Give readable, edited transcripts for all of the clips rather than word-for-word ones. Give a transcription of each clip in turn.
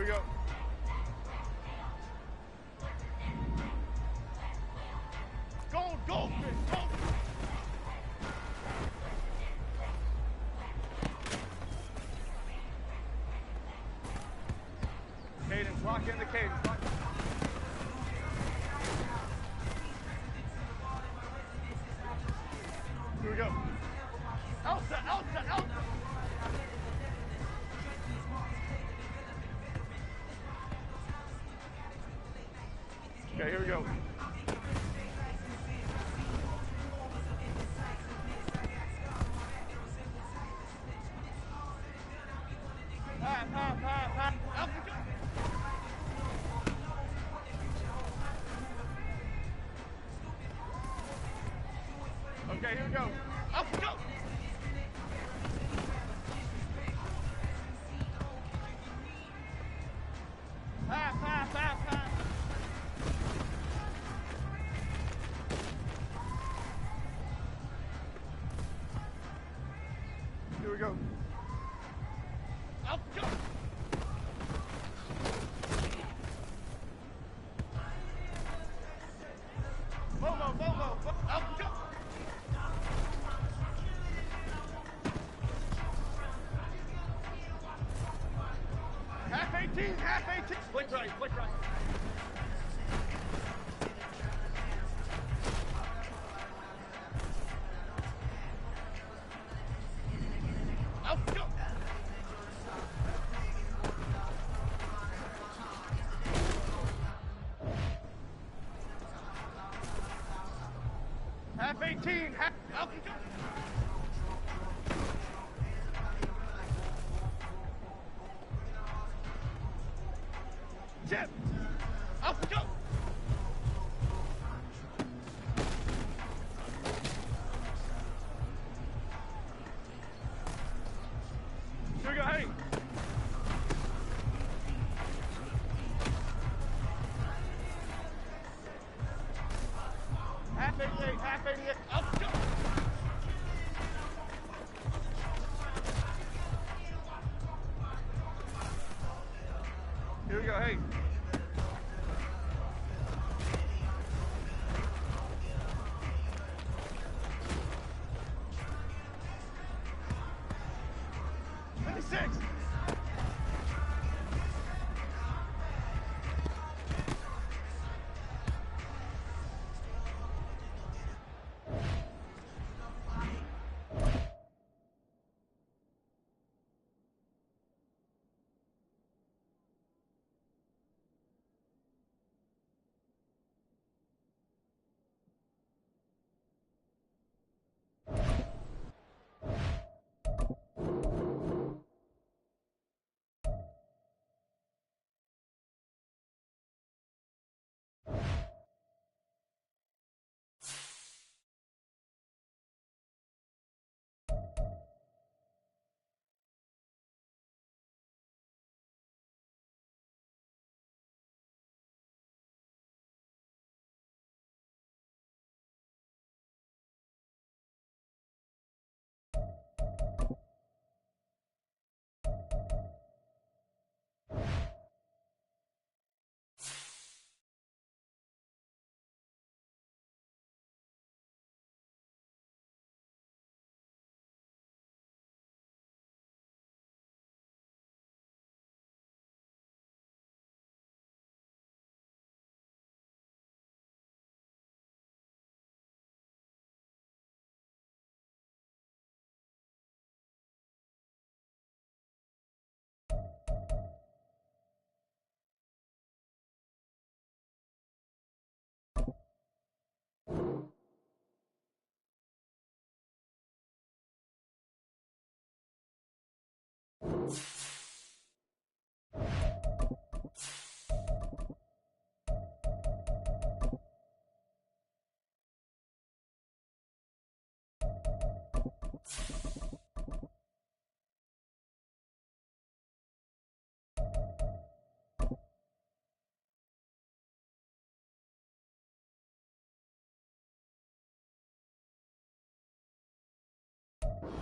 Here we go. Goldfish, goldfish. Cadence, lock in the cadence. Lock in. Here we go. Elsa, Elsa, Elsa. Okay, here we go. Elsa, go. Okay, here we go. Elsa, go. Pass. Here we go. Elsa, go. Momo. Elsa, go. Half 18. Flick right. Elsa, go. Half 18. Elsa, go. Jeb. Elsa, go. Here we go, hey. Half 88. Elsa, go. Here we go, hey. Six.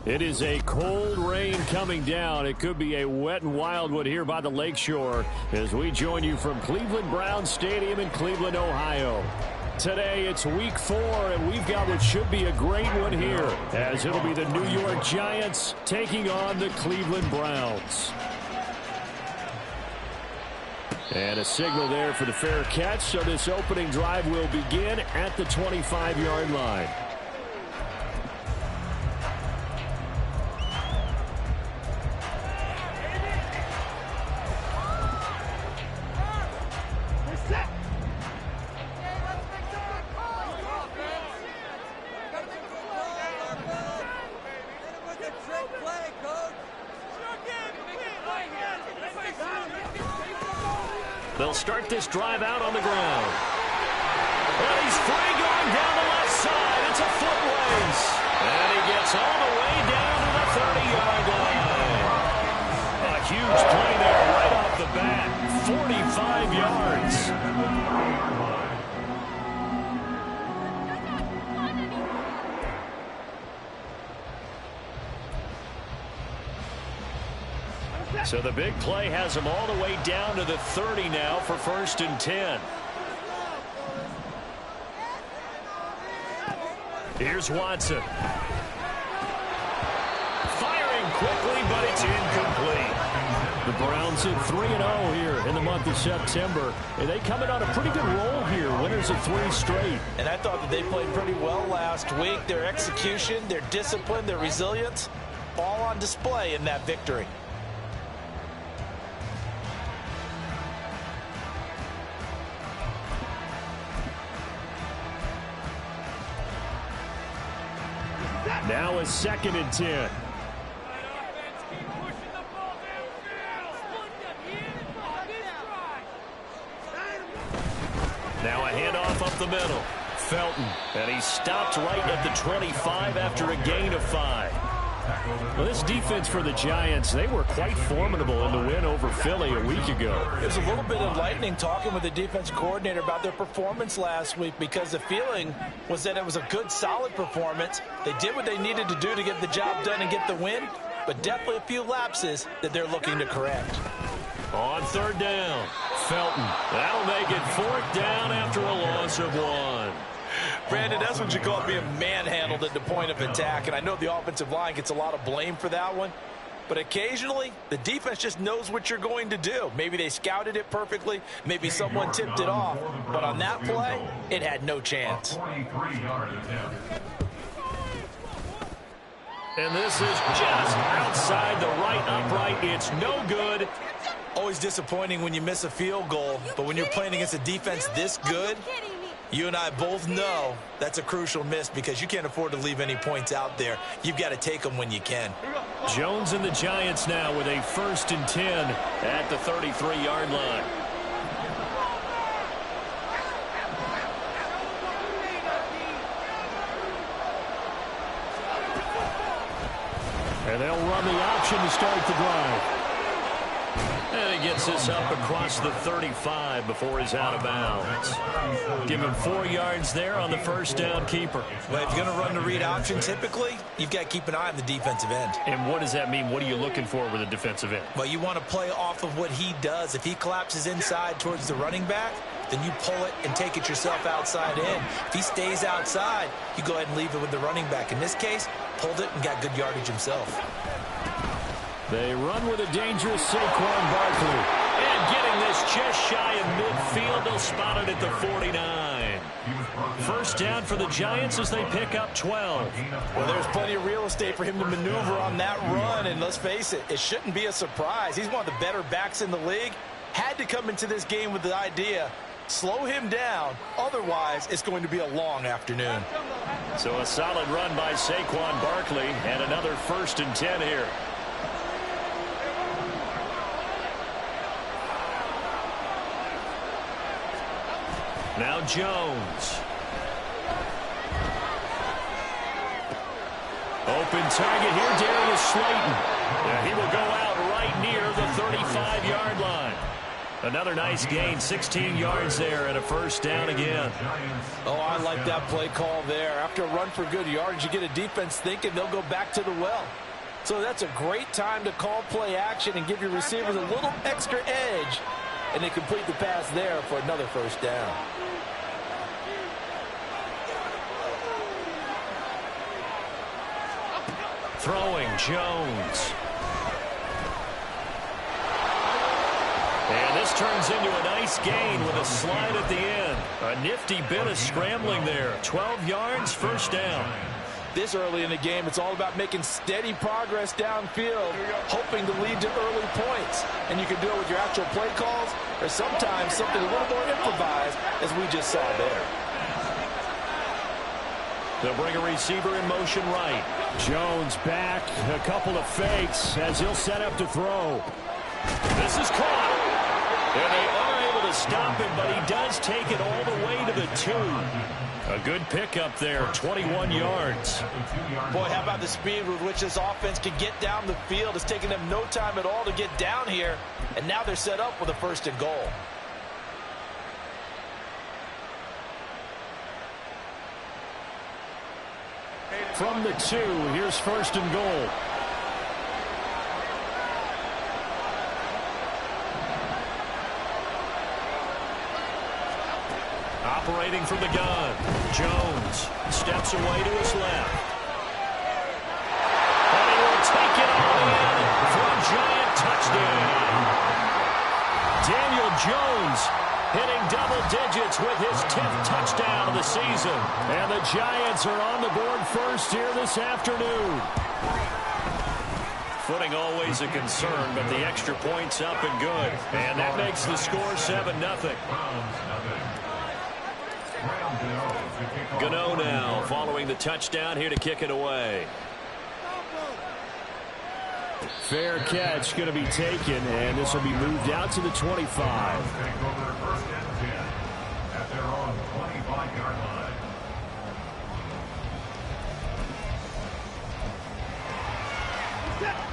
It is a cold rain coming down. It could be a wet and wild one here by the lakeshore as we join you from Cleveland Browns Stadium in Cleveland, Ohio. Today it's week 4, and we've got what should be a great one here as it'll be the New York Giants taking on the Cleveland Browns. And a signal there for the fair catch, so this opening drive will begin at the 25-yard line. They'll start this drive out on the ground. And he's free going down the left side. It's a foot race. And he gets all the way down to the 30-yard line. A huge play there right off the bat. 45 yards. So the big play has him all the way down to the 30 now for 1st and 10. Here's Watson. Firing quickly, but it's incomplete. The Browns at 3-0 here in the month of September. And they come in on a pretty good roll here. Winners of 3 straight. And I thought that they played pretty well last week. Their execution, their discipline, their resilience, all on display in that victory. Now a 2nd and 10. Now a handoff up the middle. Felton. And he stopped right at the 25 after a gain of 5. Well, this defense for the Giants, they were quite formidable in the win over Philly a week ago. It was a little bit enlightening talking with the defense coordinator about their performance last week because the feeling was that it was a good, solid performance. They did what they needed to do to get the job done and get the win, but definitely a few lapses that they're looking to correct. On 3rd down, Felton. That'll make it 4th down after a loss of 1. Brandon, that's what you call being manhandled at the point of attack, and I know the offensive line gets a lot of blame for that one, but occasionally the defense just knows what you're going to do. Maybe they scouted it perfectly, maybe someone tipped it off, but on that play, it had no chance. And this is just outside the right upright. It's no good. Always disappointing when you miss a field goal, but when you're playing against a defense this good, you and I both know that's a crucial miss because you can't afford to leave any points out there. You've got to take them when you can. Jones and the Giants now with a 1st and 10 at the 33-yard line. And they'll run the option to start the drive. And he gets this up across the 35 before he's out of bounds. Give him 4 yards there on the 1st down keeper. Well, if you're going to run the read option, typically, you've got to keep an eye on the defensive end. And what does that mean? What are you looking for with a defensive end? Well, you want to play off of what he does. If he collapses inside towards the running back, then you pull it and take it yourself outside in. If he stays outside, you go ahead and leave it with the running back. In this case, pulled it and got good yardage himself. They run with a dangerous Saquon Barkley. And getting this just shy of midfield, they'll spot it at the 49. 1st down for the Giants as they pick up 12. Well, there's plenty of real estate for him to maneuver on that run, and let's face it, it shouldn't be a surprise. He's one of the better backs in the league. Had to come into this game with the idea, slow him down, otherwise it's going to be a long afternoon. So a solid run by Saquon Barkley, and another 1st and 10 here. Now Jones. Open target here, Darius Slayton. And he will go out right near the 35-yard line. Another nice gain, 16 yards there and a first down again. Oh, I like that play call there. After a run for good yards, you get a defense thinking they'll go back to the well. So that's a great time to call play action and give your receivers a little extra edge. And they complete the pass there for another first down. Throwing, Jones. And this turns into a nice gain with a slide at the end. A nifty bit of scrambling there. 12 yards, first down. This early in the game, it's all about making steady progress downfield, hoping to lead to early points. And you can do it with your actual play calls or sometimes something a little more improvised, as we just saw there. They'll bring a receiver in motion right. Jones back, a couple of fakes as he'll set up to throw. This is caught. And they are able to stop him, but he does take it all the way to the 2. A good pickup there, 21 yards. Boy, how about the speed with which this offense can get down the field? It's taken them no time at all to get down here, and now they're set up with a first and goal. From the 2, here's first and goal. Operating from the gun, Jones steps away to his left. And he will take it all in for a giant touchdown. Daniel Jones hitting double digits with his 10th touchdown of the season. And the Giants are on the board first here this afternoon. Footing always a concern, but the extra point's up and good. And that makes the score 7-0. Gano now following the touchdown here to kick it away. Fair catch going to be taken, and this will be moved out to the 25.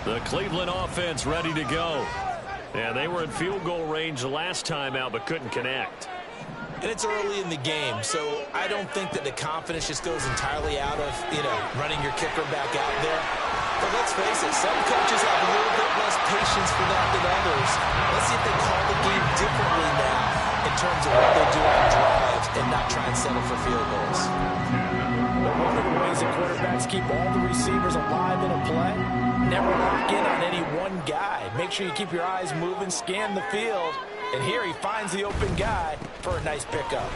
The Cleveland offense ready to go. And they were in field goal range the last time out, but couldn't connect. And it's early in the game, so I don't think that the confidence just goes entirely out of, running your kicker back out there. But let's face it, some coaches have a little bit less patience for that than others. Let's see if they call the game differently now in terms of what they do on drives and not try and settle for field goals. One of the ways that quarterbacks keep all the receivers alive in a play, never lock in on any one guy. Make sure you keep your eyes moving, scan the field. And here he finds the open guy for a nice pickup.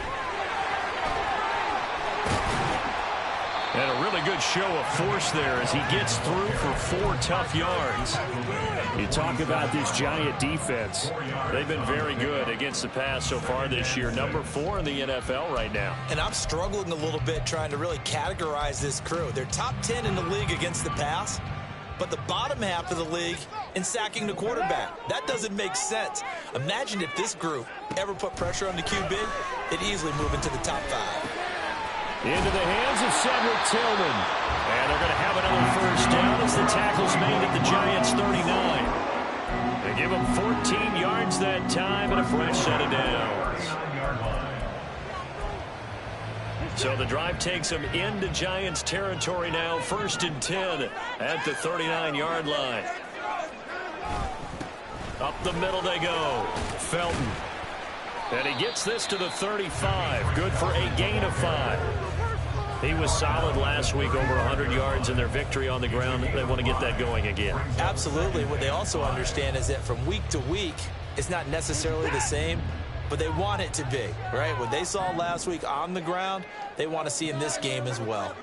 And a really good show of force there as he gets through for 4 tough yards. You talk about this Giant defense. They've been very good against the pass so far this year. Number 4 in the NFL right now. And I'm struggling a little bit trying to really categorize this crew. They're top 10 in the league against the pass, but the bottom half of the league in sacking the quarterback. That doesn't make sense. Imagine if this group ever put pressure on the QB, they'd easily move into the top 5. Into the hands of Cedric Tillman. And they're going to have another first down as the tackle's made at the Giants' 39. They give them 14 yards that time and a fresh set of downs. So the drive takes them into Giants territory now. 1st and 10 at the 39-yard line. Up the middle they go. Felton. And he gets this to the 35. Good for a gain of 5. He was solid last week, over 100 yards in their victory on the ground. They want to get that going again. Absolutely. What they also understand is that from week to week, it's not necessarily the same, but they want it to be, right? What they saw last week on the ground, they want to see in this game as well.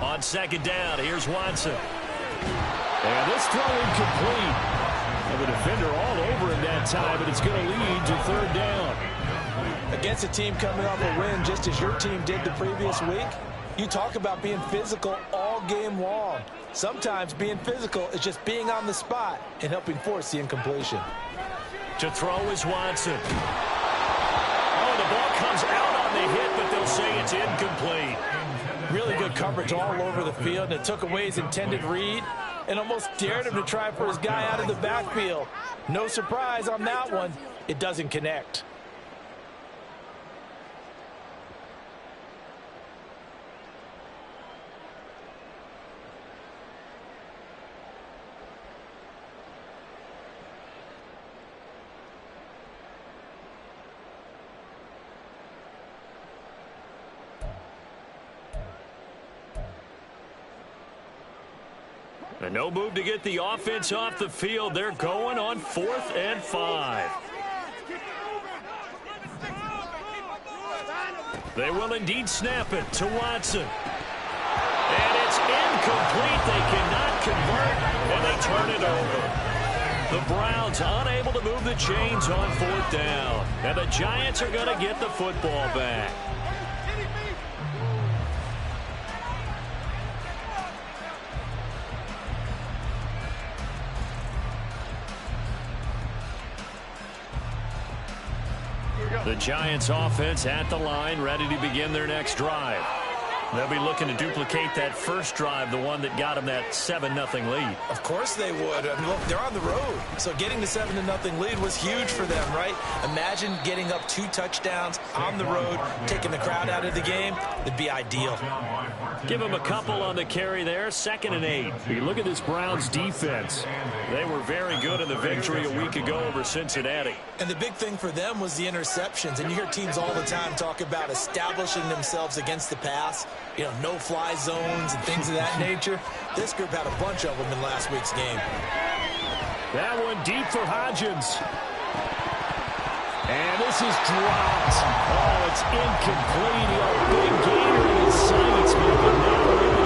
On 2nd down, here's Watson. And this throw incomplete. And the defender all over him that time, but it's going to lead to 3rd down. Against a team coming off a win just as your team did the previous week, you talk about being physical all game long. Sometimes being physical is just being on the spot and helping force the incompletion. To throw is Watson. Oh, the ball comes out on the hit, but they'll say it's incomplete. Really good coverage all over the field, and it took away his intended read and almost dared him to try for his guy out of the backfield. No surprise on that one. It doesn't connect. And no move to get the offense off the field. They're going on 4th and 5. They will indeed snap it to Watson. And it's incomplete. They cannot convert, and they turn it over. The Browns unable to move the chains on 4th down. And the Giants are going to get the football back. The Giants offense at the line, ready to begin their next drive. They'll be looking to duplicate that first drive, the one that got them that 7-0 lead. Of course they would. I mean, look, they're on the road. So getting the 7-0 lead was huge for them, right? Imagine getting up 2 touchdowns on the road, taking the crowd out of the game. It'd be ideal. Give them a couple on the carry there, 2nd and 8. You look at this Browns defense. They were very good in the victory a week ago over Cincinnati. And the big thing for them was the interceptions. And you hear teams all the time talk about establishing themselves against the pass. You know, no-fly zones and things of that nature. This group had a bunch of them in last week's game. That one deep for Hodgins. And this is dropped. Oh, it's incomplete. He had a big gainer in his sights, but not really.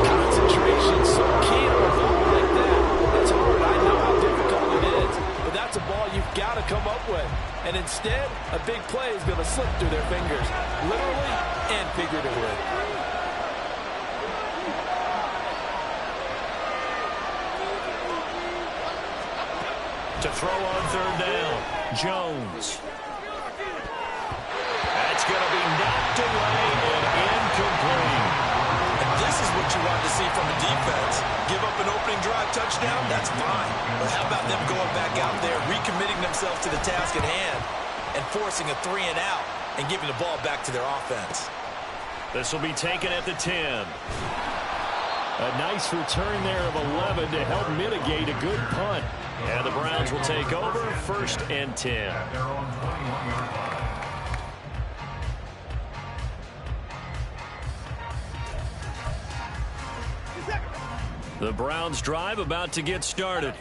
Concentration so key to a ball like that. It's hard. I know how difficult it is. But that's a ball you've got to come up with. And instead, a big play is going to slip through their fingers. Literally and figuratively. To throw on 3rd down, Jones. That's going to be knocked away and incomplete. And this is what you want to see from a defense. Give up an opening drive touchdown, that's fine. But how about them going back out there, recommitting themselves to the task at hand, and forcing a 3-and-out and giving the ball back to their offense. This will be taken at the 10. A nice return there of 11 to help mitigate a good punt. And the Browns will take over 1st and 10. The Browns drive about to get started.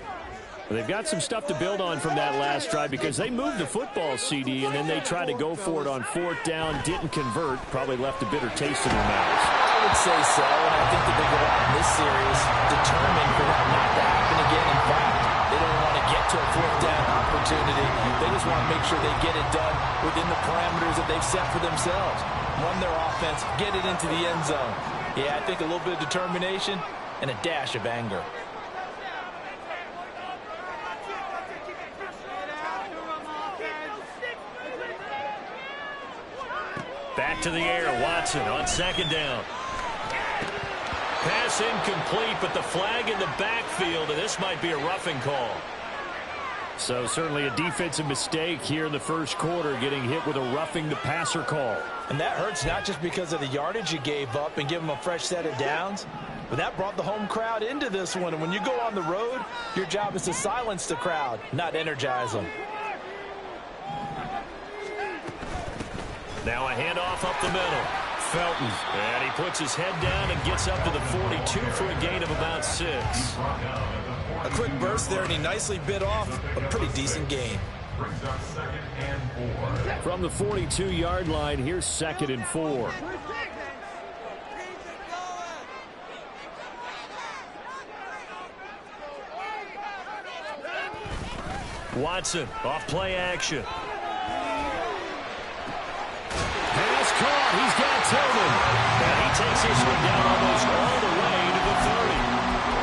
They've got some stuff to build on from that last drive because they moved the football, CD, and then they tried to go for it on 4th down, didn't convert, probably left a bitter taste in their mouths. I would say so, and I think that they go out in this series determined for that not to happen again. In fact, they don't want to get to a 4th down opportunity. They just want to make sure they get it done within the parameters that they've set for themselves. Run their offense, get it into the end zone. Yeah, I think a little bit of determination and a dash of anger. Back to the air, Watson on 2nd down. Pass incomplete, but the flag in the backfield, and this might be a roughing call. So certainly a defensive mistake here in the first quarter, getting hit with a roughing the passer call. And that hurts not just because of the yardage you gave up and give them a fresh set of downs, but that brought the home crowd into this one. And when you go on the road, your job is to silence the crowd, not energize them. Now a handoff up the middle. Felton. And he puts his head down and gets up to the 42 for a gain of about 6. A quick burst there, and he nicely bit off a pretty decent gain. From the 42-yard line, here's 2nd and 4. Watson off play action. Pass caught. He's got Tillman. And he takes this one down almost all the way to the 30.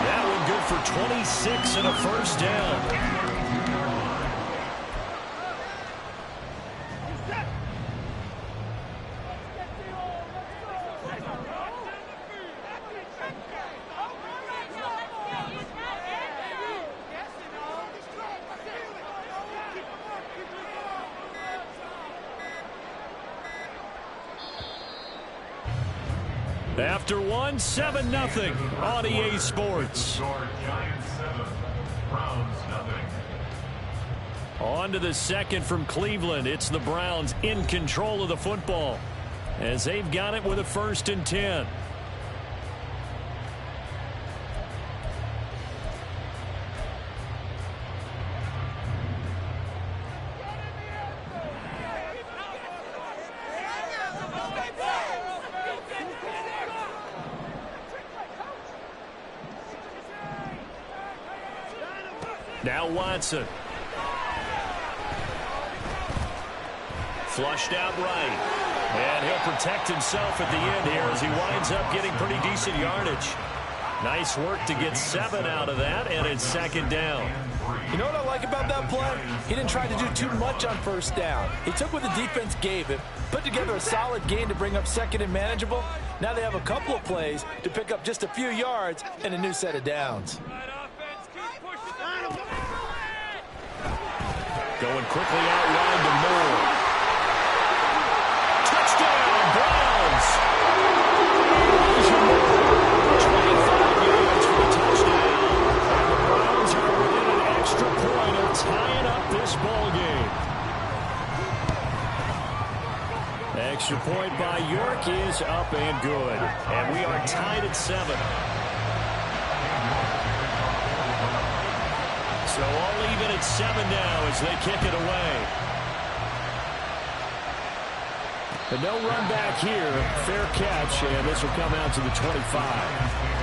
That one good for 26 and a first down. After one, 7-0 on EA Sports. On to the second from Cleveland. It's the Browns in control of the football as they've got it with a 1st and 10. Now Watson. Flushed out right. And he'll protect himself at the end here as he winds up getting pretty decent yardage. Nice work to get 7 out of that, and it's 2nd down. You know what I like about that play? He didn't try to do too much on 1st down. He took what the defense gave him, put together a solid gain to bring up 2nd and manageable. Now they have a couple of plays to pick up just a few yards and a new set of downs. Going quickly out wide to Moore. Touchdown, Browns! 25 yards for the touchdown. And the Browns are within an extra point of tying up this ball game. Extra point by York is up and good. And we are tied at 7. So all even at 7 now as they kick it away. But no run back here. Fair catch, and this will come out to the 25.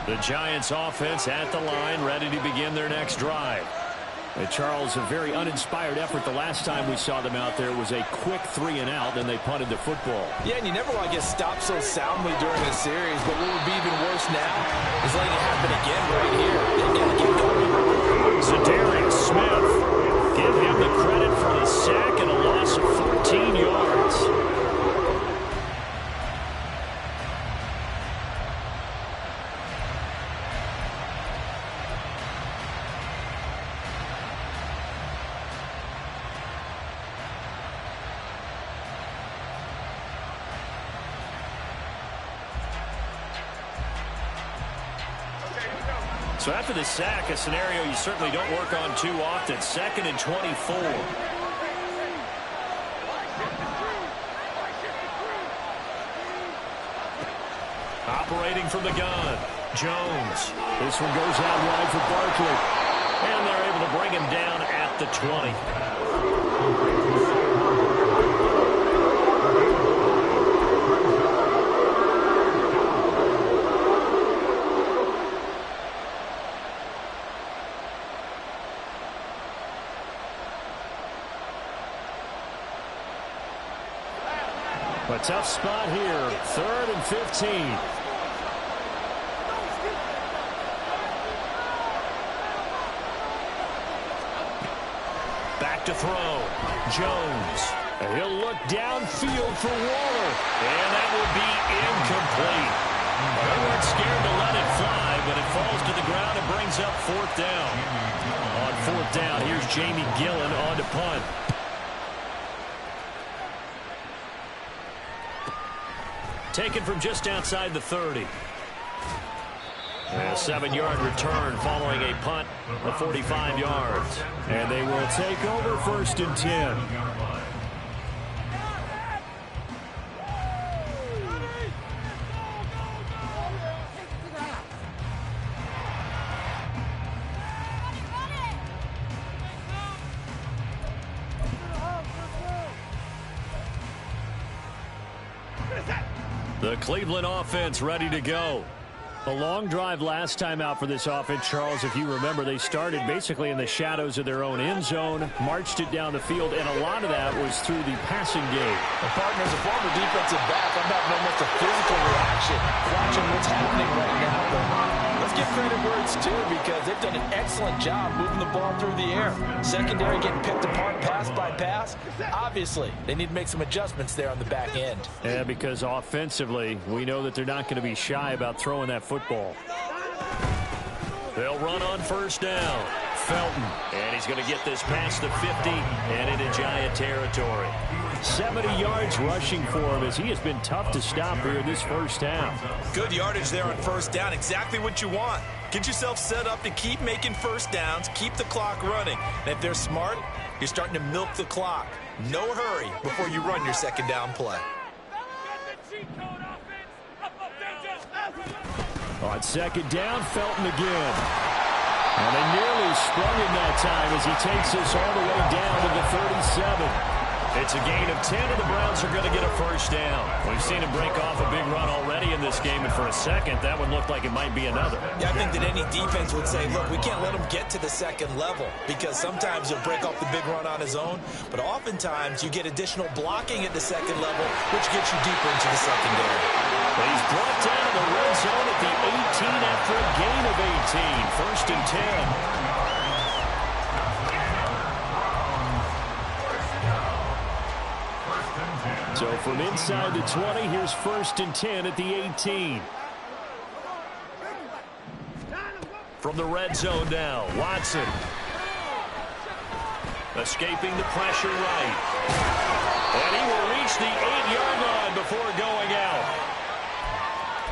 The Giants offense at the line, ready to begin their next drive. And Charles, a very uninspired effort the last time we saw them out there. It was a quick 3-and-out, then they punted the football. Yeah, and you never want to get stopped so soundly during a series, but what would be even worse now is letting it happen again right here. They got to get going. Zadarius Smith, give him the credit for the sack and a loss of 14 yards. So after the sack, a scenario you certainly don't work on too often. 2nd and 24. Operating from the gun, Jones. This one goes out wide for Barkley. And they're able to bring him down at the 20. A tough spot here. 3rd and 15. Back to throw. Jones. And he'll look downfield for Waller. And that will be incomplete. They weren't scared to let it fly, but it falls to the ground and brings up 4th down. On 4th down, here's Jamie Gillen on to punt. Taken from just outside the 30. And a 7-yard return following a punt of 45 yards. And they will take over 1st and 10. The Cleveland offense ready to go. A long drive last time out for this offense, Charles. If you remember, they started basically in the shadows of their own end zone, marched it down the field, and a lot of that was through the passing game. The partner, as a former defensive back, I'm having almost a physical reaction watching what's happening right now. But let's let's give credit where it's due because they've done an excellent job moving the ball through the air. Secondary getting picked apart pass by pass. Obviously, they need to make some adjustments there on the back end. Yeah, because offensively, we know that they're not going to be shy about throwing that football. They'll run on first down. Felton, and he's going to get this past the 50 and into Giant territory. 70 yards rushing for him as he has been tough to stop here in this first half. Good yardage there on first down. Exactly what you want. Get yourself set up to keep making first downs, keep the clock running. And if they're smart, you're starting to milk the clock. No hurry before you run your second down play. On second down, Felton again. And they nearly sprung him that time as he takes us all the way down to the 37. It's a gain of 10, and the Browns are going to get a first down. We've seen him break off a big run already in this game, and for a second, that one looked like it might be another. Yeah, I think that any defense would say, look, we can't let him get to the second level because sometimes he'll break off the big run on his own, but oftentimes you get additional blocking at the second level, which gets you deeper into the secondary. But he's brought down in the red zone at the 18 after a gain of 18. First and 10. So from inside the 20, here's first and 10 at the 18. From the red zone now, Watson. Escaping the pressure right. And he will reach the 8-yard line before going out.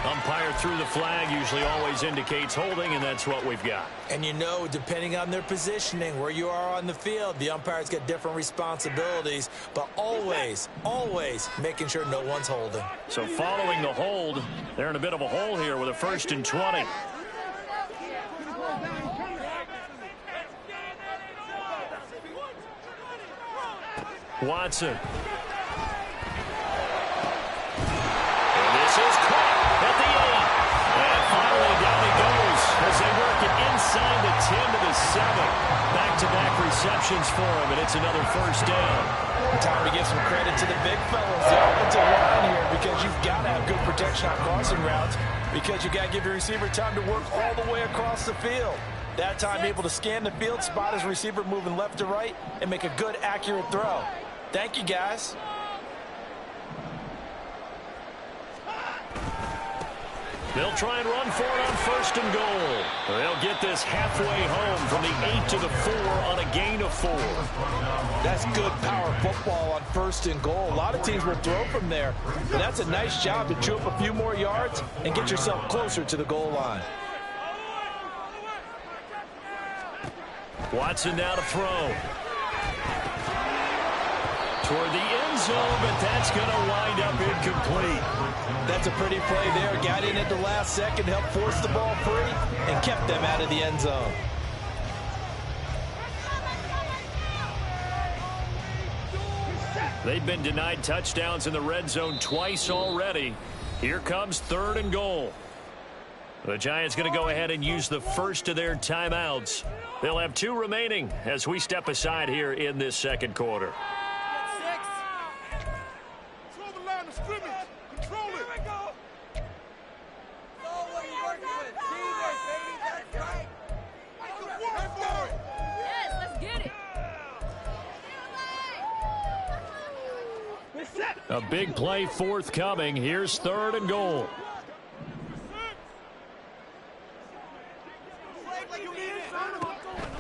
Umpire threw the flag, usually always indicates holding, and that's what we've got. And you know, depending on their positioning, where you are on the field, the umpire's got different responsibilities, but always, always making sure no one's holding. So following the hold, they're in a bit of a hole here with a first and 20. Watson. And this is caught at the 8. And finally down he goes as they work it inside the 10 to the 7. Back-to-back receptions for him, and it's another first down. Time to give some credit to the big fellas, the offensive line here, because you've got to have good protection on crossing routes, because you've got to give your receiver time to work all the way across the field. That time able to scan the field, spot his receiver moving left to right, and make a good, accurate throw. Thank you, guys. They'll try and run for it on first and goal. They'll get this halfway home from the 8 to the 4 on a gain of 4. That's good power football on first and goal. A lot of teams will throw from there, but that's a nice job to chew up a few more yards and get yourself closer to the goal line. Watson now to throw. Toward the end zone, but that's going to wind up incomplete. That's a pretty play there. Got in at the last second, helped force the ball free, and kept them out of the end zone. They've been denied touchdowns in the red zone twice already. Here comes third and goal. The Giants going to go ahead and use the first of their timeouts. They'll have 2 remaining as we step aside here in this second quarter. A big play forthcoming. Here's third and goal.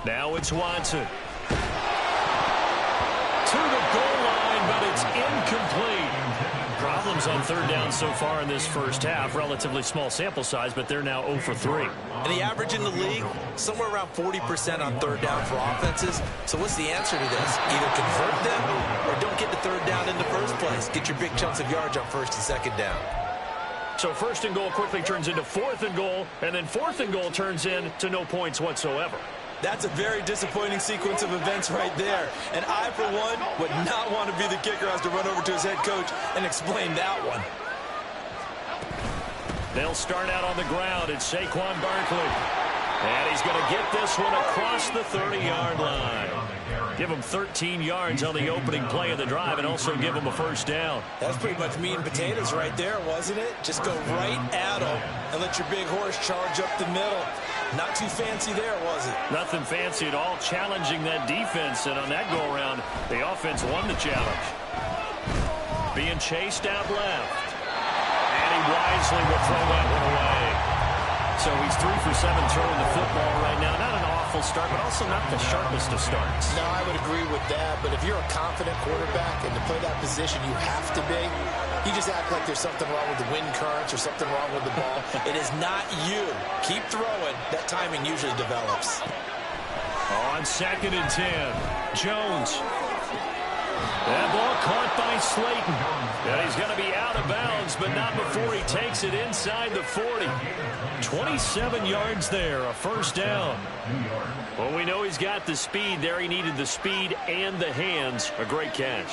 Now it's Watson. To the goal line, but it's incomplete. Problems on third down so far in this first half. Relatively small sample size, but they're now 0 for 3. And the average in the league, somewhere around 40% on third down for offenses. So what's the answer to this? Either convert them or don't get the third down in the first place. Get your big chunks of yards on first and second down. So first and goal quickly turns into fourth and goal, and then fourth and goal turns into no points whatsoever. That's a very disappointing sequence of events right there. And I, for one, would not want to be the kicker who has to run over to his head coach and explain that one. They'll start out on the ground. It's Saquon Barkley. And he's going to get this one across the 30-yard line. Give them 13 yards on the opening play of the drive and also give them a first down. That's pretty much meat and potatoes right there, wasn't it? Just go right at them and let your big horse charge up the middle. Not too fancy there, was it? Nothing fancy at all, challenging that defense. And on that go-around, the offense won the challenge. Being chased out left. And he wisely will throw that one away. So he's 3 for 7 throwing the football right now. Not an awful start, but also not the sharpest of starts. No, I would agree with that. But if you're a confident quarterback and to play that position, you have to be. You just act like there's something wrong with the wind currents or something wrong with the ball. It is not you. Keep throwing. That timing usually develops. On 2nd and 10, Jones. That ball caught by Slayton. And he's going to be out of bounds, but not before he takes it inside the 40. 27 yards there, a first down. Well, we know he's got the speed there. He needed the speed and the hands. A great catch.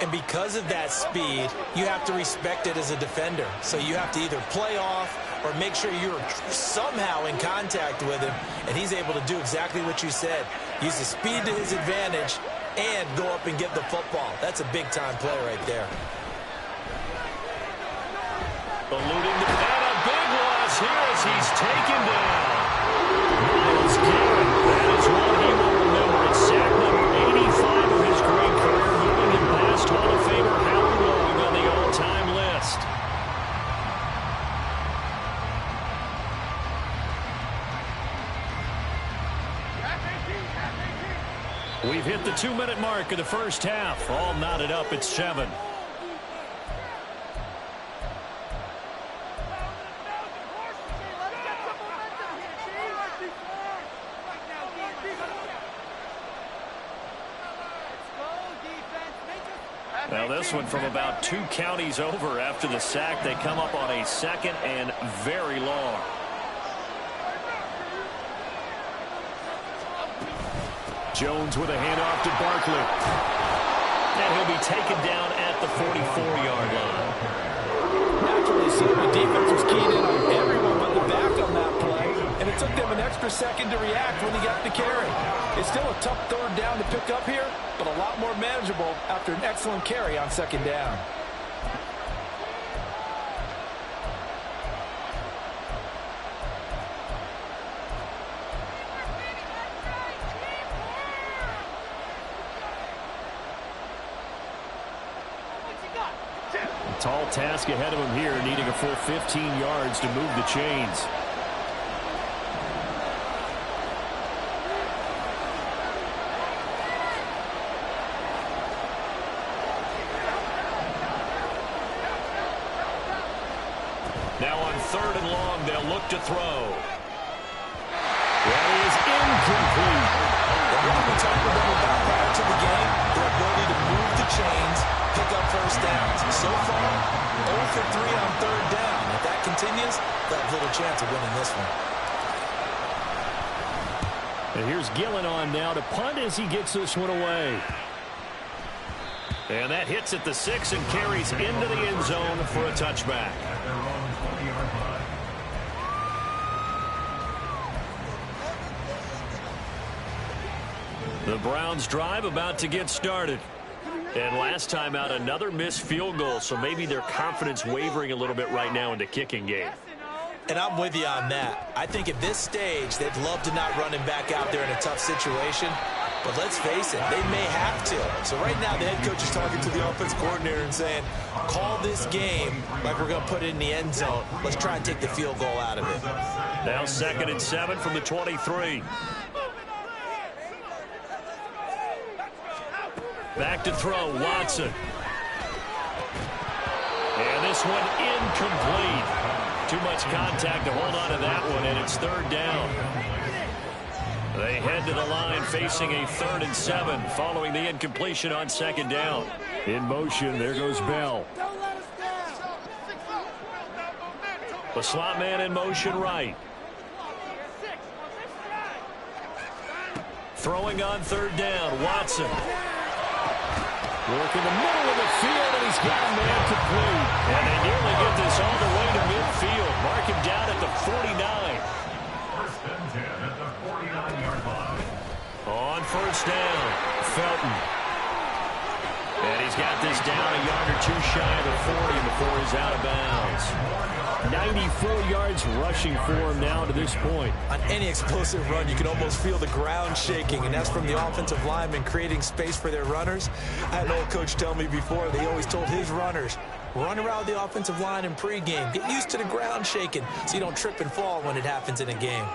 And because of that speed, you have to respect it as a defender. So you have to either play off or make sure you're somehow in contact with him, and he's able to do exactly what you said. Use the speed to his advantage and go up and get the football. That's a big-time play right there. Eluding the and a big loss here as he's taken down. Myles Garrett, that is one he will remember. It's sack number 85 of his great career, moving him past Hall of Famer Howard Long on the all-time list. We've hit the 2-minute mark of the first half. All knotted up at 7. Now this one from about 2 counties over after the sack. They come up on a 2nd and very long. Jones with a handoff to Barkley. And he'll be taken down at the 44-yard line. Naturally so, the defense was keyed in on everyone but the back on that play, and it took them an extra second to react when he got the carry. It's still a tough 3rd down to pick up here, but a lot more manageable after an excellent carry on 2nd down. Tall task ahead of him here, needing a full 15 yards to move the chains. Now on 3rd and long, they'll look to throw. That is incomplete. And what we talked with them about prior to the game, their ability to move the chains, pick up first downs. So far, 0 for 3 on 3rd down. If that continues, they'll have little chance of winning this one. And here's Gillen on now to punt as he gets this one away. And that hits at the 6 and carries into the end zone for a touchback. The Browns drive about to get started. And last time out, another missed field goal, so maybe their confidence wavering a little bit right now in the kicking game. And I'm with you on that. I think at this stage, they'd love to not run him back out there in a tough situation. But let's face it, they may have to. So right now, the head coach is talking to the offense coordinator and saying, call this game like we're going to put it in the end zone. Let's try and take the field goal out of it. Now 2nd and 7 from the 23. Back to throw, Watson. And this one incomplete. Too much contact to hold on to that one, and it's 3rd down. They head to the line facing a 3rd and 7 following the incompletion on 2nd down. In motion, there goes Bell. The slot man in motion right. Throwing on 3rd down, Watson. Work in the middle of the field, and he's got a man complete. And they nearly get this all the way to midfield. Mark him down at the 49. On 1st down, before he's out of bounds. 94 yards rushing for him now to this point. On any explosive run, you can almost feel the ground shaking, and that's from the offensive linemen creating space for their runners. I had an old coach tell me before, they always told his runners, run around the offensive line in pregame. Get used to the ground shaking so you don't trip and fall when it happens in a game.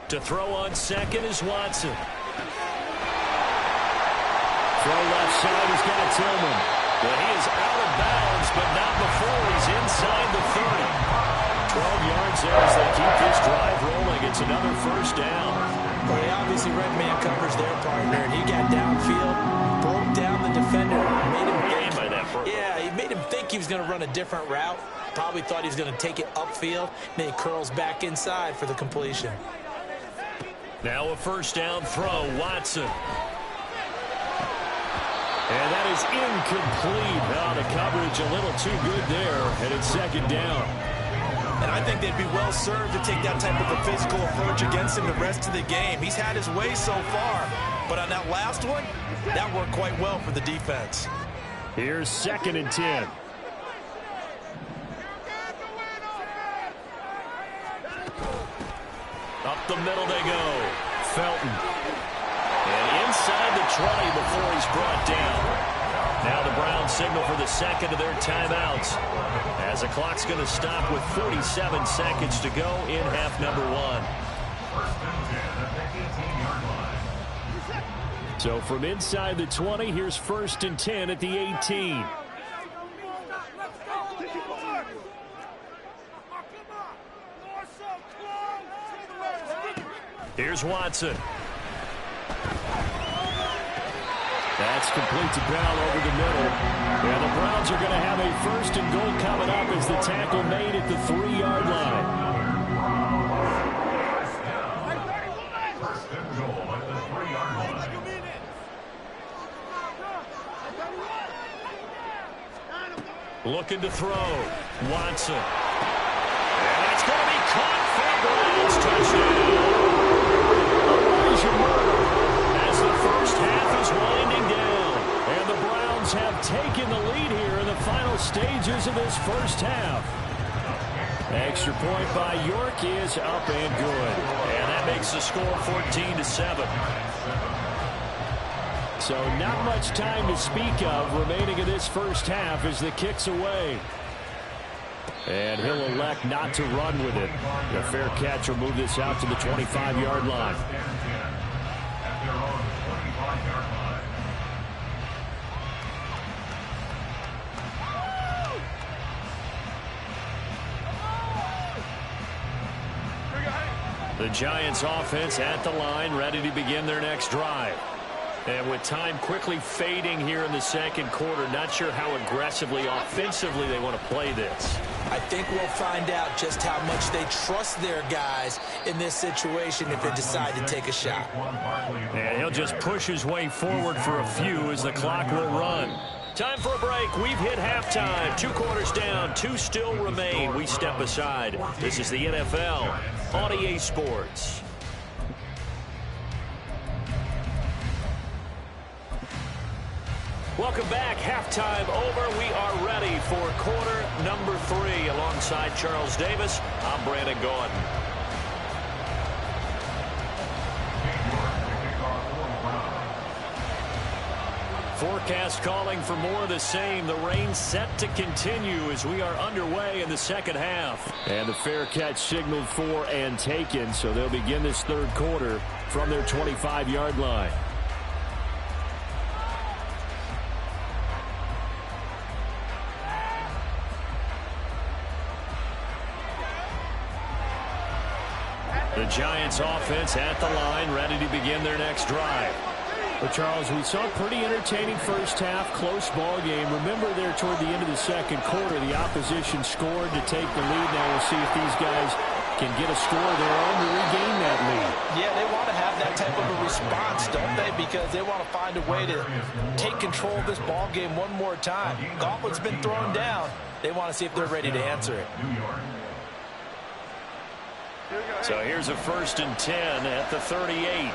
To throw on second is Watson. Throw left side, he's got Tillman. But he is out of bounds, but not before he's inside the 30. 12 yards there as they keep this drive rolling. It's another first down. Well, he obviously read man coverage their partner, and he got downfield, broke down the defender, made him think. Yeah, he made him think he was going to run a different route. Probably thought he was going to take it upfield. Then he curls back inside for the completion. Now a first down throw, Watson. And that is incomplete. Now the coverage a little too good there, and it's second down. And I think they'd be well served to take that type of a physical approach against him the rest of the game. He's had his way so far, but on that last one, that worked quite well for the defense. Here's 2nd and 10. Up the middle they go. Felton. And inside the 20 before he's brought down. Now the Browns signal for the second of their timeouts, as the clock's going to stop with 47 seconds to go in half number 1. So from inside the 20, here's 1st and 10 at the 18. Here's Watson. That's complete to Bell over the middle. And the Browns are going to have a 1st and goal coming up as the tackle made at the 3-yard line. 1st and goal at the 3-yard line. Looking to throw. Watson. And it's going to be caught for a Browns touchdown. As the first half is winding down, and the Browns have taken the lead here in the final stages of this first half. Extra point by York is up and good, and that makes the score 14-7. So not much time to speak of remaining in this first half as the kick's away. And he'll elect not to run with it. The fair catch will move this out to the 25-yard line. The Giants offense at the line, ready to begin their next drive. And with time quickly fading here in the second quarter, not sure how aggressively, offensively they want to play this. I think we'll find out just how much they trust their guys in this situation if they decide to take a shot. And he'll just push his way forward for a few as the clock will run. Time for a break. We've hit halftime. 2 quarters down, 2 still remain. We step aside. This is the NFL on EA Sports. Welcome back. Halftime over. We are ready for quarter number 3. Alongside Charles Davis, I'm Brandon Gordon. Forecast calling for more of the same. The rain set to continue as we are underway in the second half. And the fair catch signaled for and taken, so they'll begin this third quarter from their 25-yard line. The Giants offense at the line, ready to begin their next drive. Well, Charles, we saw a pretty entertaining first half, close ball game. Remember there toward the end of the second quarter, the opposition scored to take the lead. Now we'll see if these guys can get a score of their own to regain that lead. Yeah, they want to have that type of a response, don't they? Because they want to find a way to take control of this ball game one more time. Gauntlet's been thrown down. They want to see if they're ready to answer it. So here's a 1st and 10 at the 38.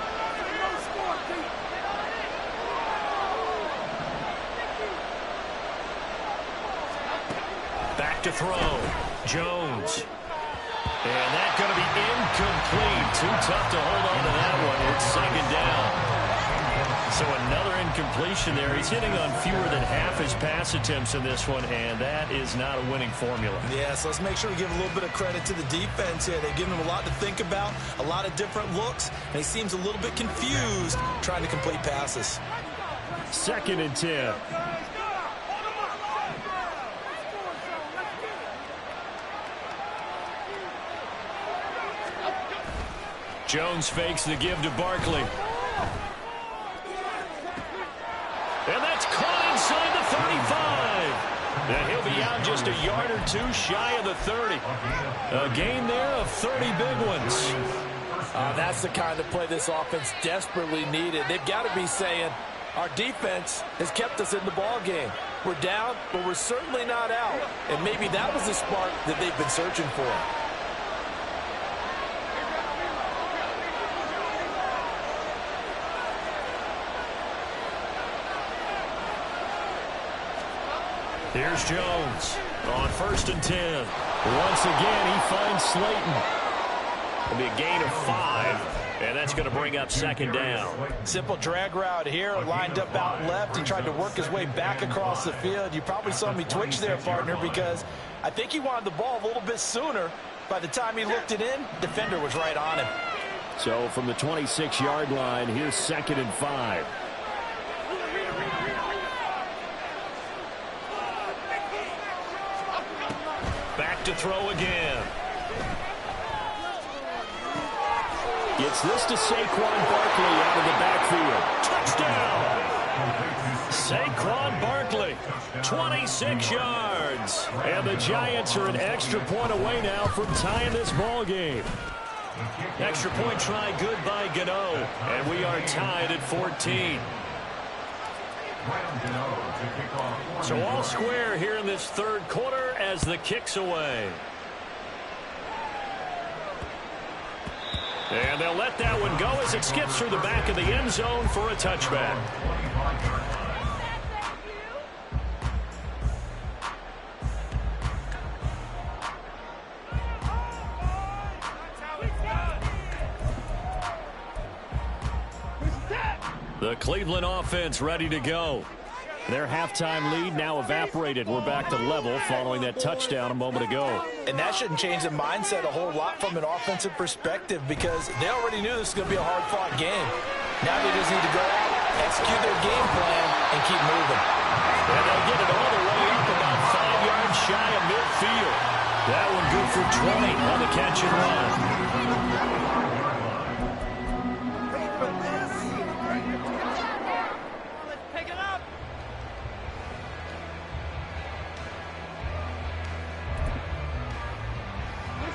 Back to throw. Jones. And that's going to be incomplete. Too tough to hold on to that one. It's second down. So another incompletion there. He's hitting on fewer than half his pass attempts in this one, and that is not a winning formula. Yes, let's make sure we give a little bit of credit to the defense here. They've given him a lot to think about, a lot of different looks, and he seems a little bit confused trying to complete passes. 2nd and 10. Jones fakes the give to Barkley. And that's caught inside the 35. And he'll be out just a yard or two shy of the 30. A gain there of 30 big ones. That's the kind of play this offense desperately needed. They've got to be saying, our defense has kept us in the ball game. We're down, but we're certainly not out. And maybe that was the spark that they've been searching for. Here's Jones on 1st and 10. Once again, he finds Slayton. It'll be a gain of 5, and that's going to bring up 2nd down. Simple drag route here, lined up out left. He tried to work his way back across the field. You probably saw me twitch there, partner, because I think he wanted the ball a little bit sooner. By the time he looked it in, defender was right on him. So from the 26-yard line, here's 2nd and 5. Back to throw again. Gets this to Saquon Barkley out of the backfield. Touchdown! Saquon Barkley, 26 yards. And the Giants are an extra point away now from tying this ball game. Extra point try good by Gano. And we are tied at 14. So all square here in this 3rd quarter as the kick's away. And they'll let that one go as it skips through the back of the end zone for a touchback. The Cleveland offense ready to go. Their halftime lead now evaporated. We're back to level following that touchdown a moment ago. And that shouldn't change the mindset a whole lot from an offensive perspective because they already knew this was going to be a hard-fought game. Now they just need to go out, execute their game plan, and keep moving. And they'll get it all the way up about 5 yards shy of midfield. That one good for 20 on the catch and run.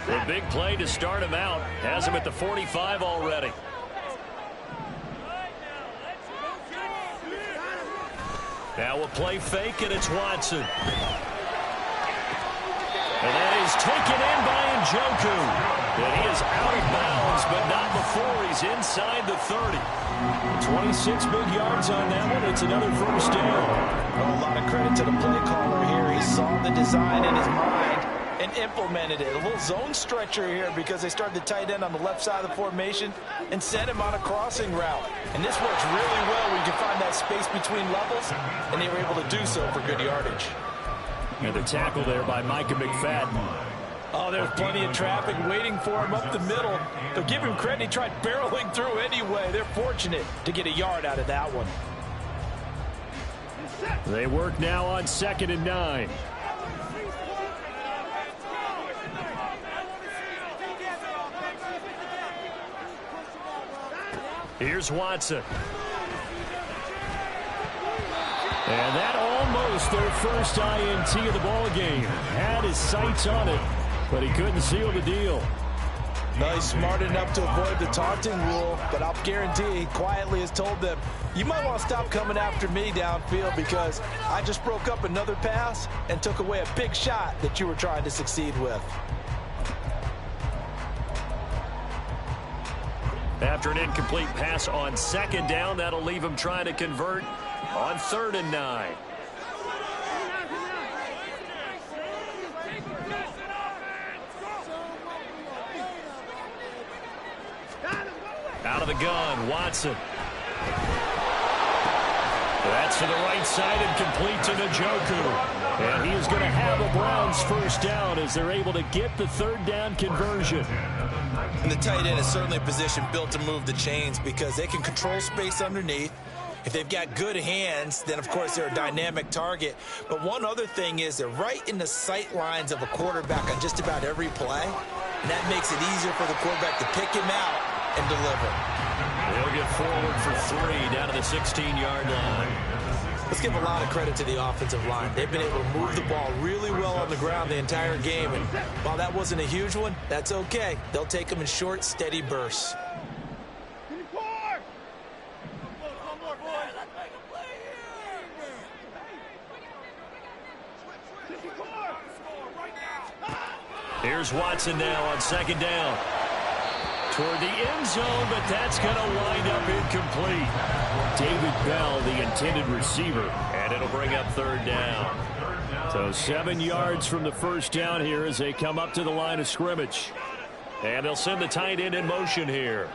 The big play to start him out. Has him at the 45 already. Now a play fake, and it's Watson. And that is taken in by Njoku. And he is out of bounds, but not before he's inside the 30. 26 big yards on that one. It's another first down. Well, a lot of credit to the play caller here. He saw the design in his mind and implemented it. A little zone stretcher here because they started the tight end on the left side of the formation and sent him on a crossing route. And this works really well when you can find that space between levels, and they were able to do so for good yardage. And the tackle there by Micah McFadden. Oh, there's plenty of traffic waiting for him up the middle. But give him credit, he tried barreling through anyway. They're fortunate to get a yard out of that one. They work now on 2nd and 9. Here's Watson. And that almost their first INT of the ball game. Had his sights on it, but he couldn't seal the deal. No, he's smart enough to avoid the taunting rule, but I'll guarantee he quietly has told them, you might want to stop coming after me downfield because I just broke up another pass and took away a big shot that you were trying to succeed with. After an incomplete pass on 2nd down, that'll leave him trying to convert on 3rd and 9. of the gun. Watson. That's to the right side and complete to Njoku. And he is going to have a Browns first down as they're able to get the third down conversion. And the tight end is certainly a position built to move the chains because they can control space underneath. If they've got good hands, then, of course, they're a dynamic target. But one other thing is they're right in the sight lines of a quarterback on just about every play. And that makes it easier for the quarterback to pick him out and deliver. They'll get forward for 3 down to the 16-yard line. Let's give a lot of credit to the offensive line. They've been able to move the ball really well on the ground the entire game. And while that wasn't a huge one, that's okay. They'll take them in short, steady bursts. Here's Watson now on second down. Toward the end zone, but that's going to wind up incomplete. David Bell, the intended receiver, and it'll bring up third down. So 7 yards from the first down here as they come up to the line of scrimmage. And they'll send the tight end in motion here.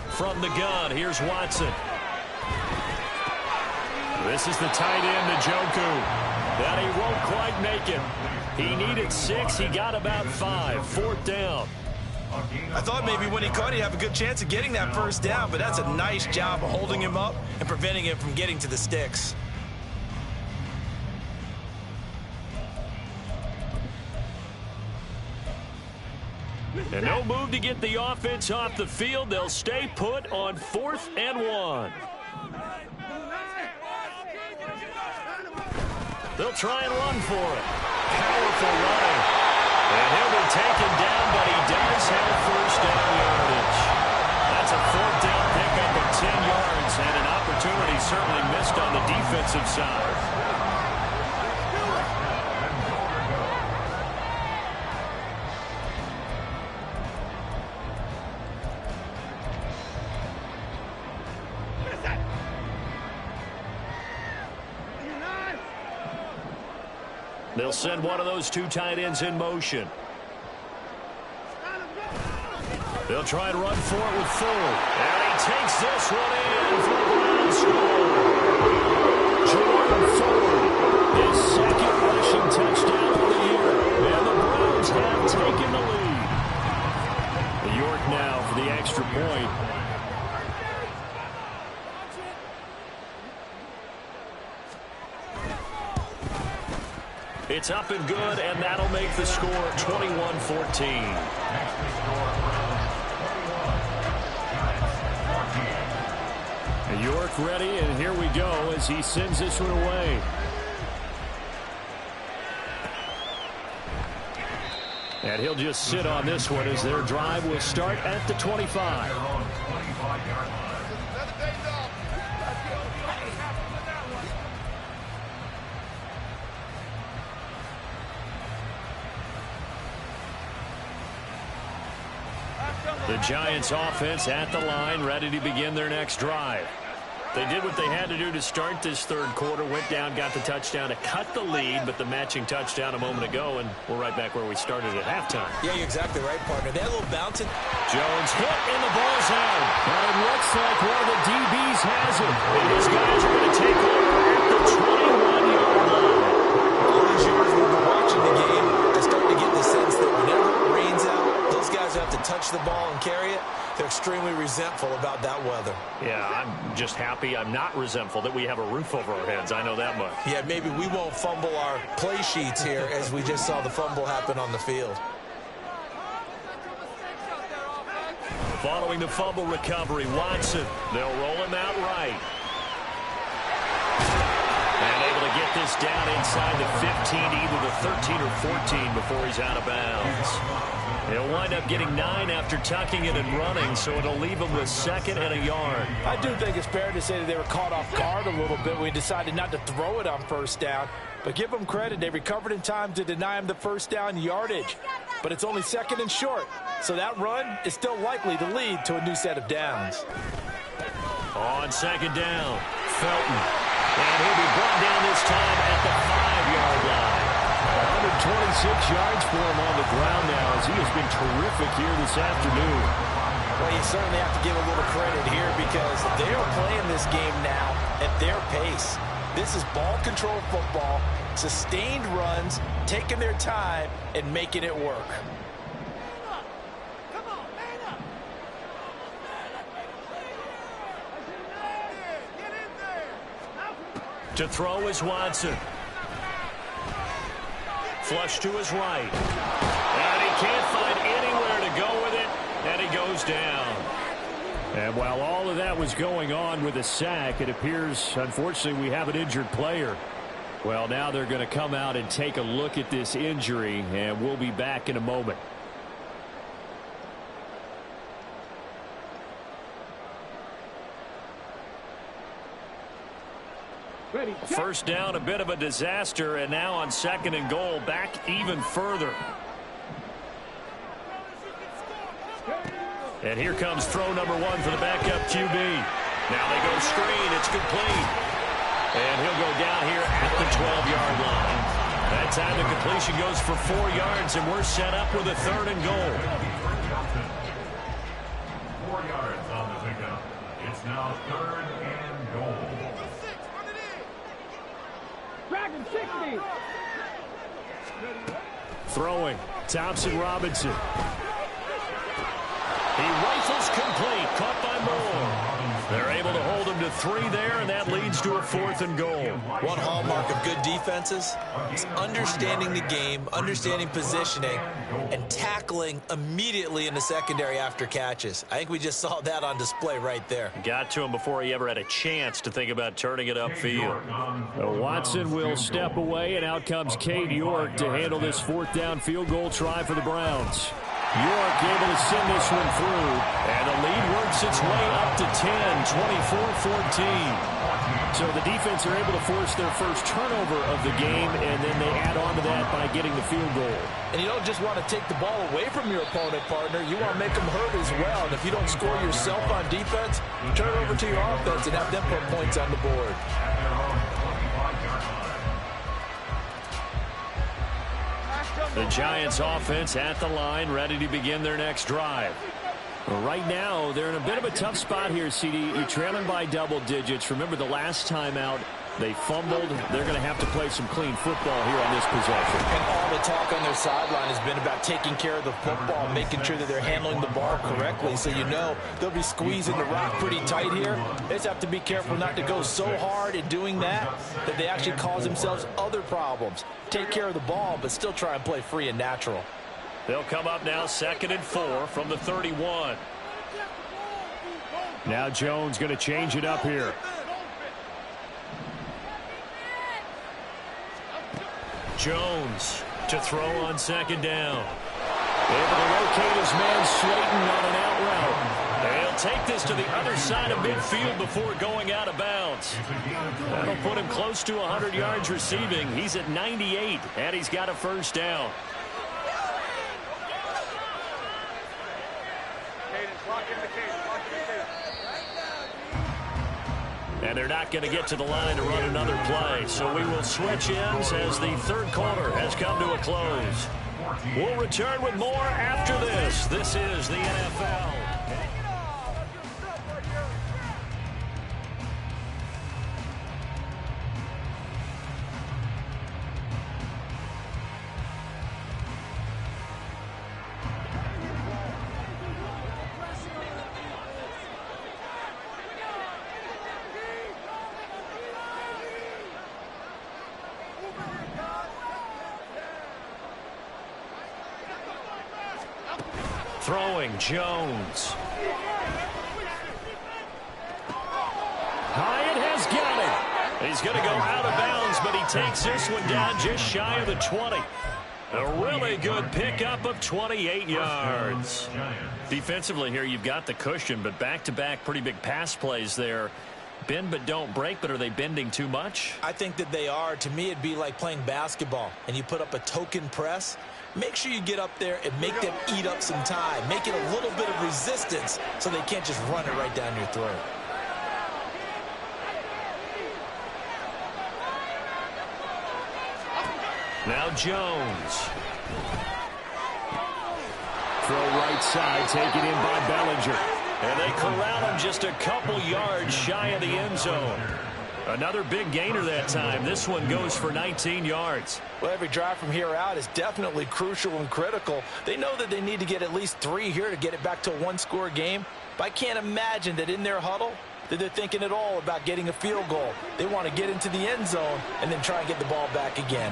From the gun, here's Watson. This is the tight end, Njoku. That he won't quite make it. He needed 6. He got about 5. Fourth down. I thought maybe when he caught, he'd have a good chance of getting that first down, but that's a nice job of holding him up and preventing him from getting to the sticks. And no move to get the offense off the field. They'll stay put on 4th and 1. They'll try and run for it. Powerful running. And he'll be taken down, but he does have first down yardage. That's a 4th down pickup of 10 yards and an opportunity certainly missed on the defensive side. They'll send one of those 2 tight ends in motion. They'll try and run for it with Full. And he takes this one in for the Browns score. Jordan Full, his 2nd rushing touchdown of the year. And the Browns have taken the lead. York now for the extra point. It's up and good, and that'll make the score 21-14. York ready, and here we go as he sends this one away. And he'll just sit on this one as their drive will start at the 25. The Giants offense at the line, ready to begin their next drive. They did what they had to do to start this third quarter, went down, got the touchdown to cut the lead, but the matching touchdown a moment ago, and we're right back where we started at halftime. Yeah, you're exactly right, partner. They had a little bouncing. Jones hit, and the ball's out. And it looks like one of the DBs has it. And these guys are going to take over at the 21-yard line. All these years we've been watching the game, I start to get the sense that whenever it rains out, those guys have to touch the ball and carry it. They're extremely resentful about that weather. Yeah, I'm just happy I'm not resentful that we have a roof over our heads. I know that much. Yeah, maybe we won't fumble our play sheets here as we just saw the fumble happen on the field. Following the fumble recovery, Watson. They'll roll him out right. And able to get this down inside the 15, either the 13 or 14 before he's out of bounds. He'll wind up getting 9 after tucking it and running, so it'll leave him with 2nd and a yard. I do think it's fair to say that they were caught off guard a little bit when we decided not to throw it on first down. But give them credit. They recovered in time to deny him the first down yardage. But it's only 2nd and short, so that run is still likely to lead to a new set of downs. On 2nd down, Felton. And he'll be brought down this time at the 5-yard line. 100 26 yards for him on the ground now, as he has been terrific here this afternoon. Well, you certainly have to give a little credit here because they are playing this game now at their pace. This is ball control football, sustained runs, taking their time, and making it work. To throw is Watson. Flush to his right. And he can't find anywhere to go with it, and he goes down. And while all of that was going on with a sack, it appears, unfortunately, we have an injured player. Well, now they're going to come out and take a look at this injury, and we'll be back in a moment. First down, a bit of a disaster, and now on 2nd and goal, back even further. And here comes throw number 1 for the backup QB. Now they go screen. It's complete. And he'll go down here at the 12-yard line. That time the completion goes for 4 yards, and we're set up with a 3rd and goal. 4 yards on the pickup. It's now 3rd and goal. Throwing, Thompson Robinson. He rifles complete, caught by Moore. They're able to hold him to 3 there, and that leads to a 4th and goal. One hallmark of good defenses is understanding the game, understanding positioning, and tackling immediately in the secondary after catches. I think we just saw that on display right there. Got to him before he ever had a chance to think about turning it upfield. Watson will step away, and out comes Cade York to handle this 4th down field goal try for the Browns. York able to send this one through, and the lead works its way up to 10, 24-14. So the defense are able to force their first turnover of the game, and then they add on to that by getting the field goal. And you don't just want to take the ball away from your opponent, partner. You want to make them hurt as well. And if you don't score yourself on defense, turn it over to your offense and have them put points on the board. The Giants offense at the line, ready to begin their next drive. Right now, they're in a bit of a tough spot here, CD. You're trailing by double digits. Remember the last time out, they fumbled. They're going to have to play some clean football here on this possession. And all the talk on their sideline has been about taking care of the football, making sure that they're handling the ball correctly. So you know they'll be squeezing the rock pretty tight here. They just have to be careful not to go so hard in doing that they actually cause themselves other problems. Take care of the ball, but still try and play free and natural. They'll come up now 2nd and 4 from the 31. Now Jones going to change it up here. Jones to throw on 2nd down. Able to locate his man Slayton on an out route. They'll take this to the other side of midfield before going out of bounds. That'll put him close to 100 yards receiving. He's at 98, and he's got a 1st down. And they're not going to get to the line to run another play. So we will switch ends as the 3rd quarter has come to a close. We'll return with more after this. This is the NFL. Throwing, Jones. Hyatt has got it. He's going to go out of bounds, but he takes this one down just shy of the 20. A really good pickup of 28 yards. Defensively here, you've got the cushion, but back-to-back pretty big pass plays there. Bend but don't break, but are they bending too much? I think that they are. To me, it'd be like playing basketball, and you put up a token press. Make sure you get up there and make them eat up some time. Make it a little bit of resistance so they can't just run it right down your throat. Now Jones. Throw right side, taken in by Bellinger. And they corral him just a couple yards shy of the end zone. Another big gainer that time. This one goes for 19 yards. Well, every drive from here out is definitely crucial and critical. They know that they need to get at least 3 here to get it back to a one-score game. But I can't imagine that in their huddle that they're thinking at all about getting a field goal. They want to get into the end zone and then try and get the ball back again.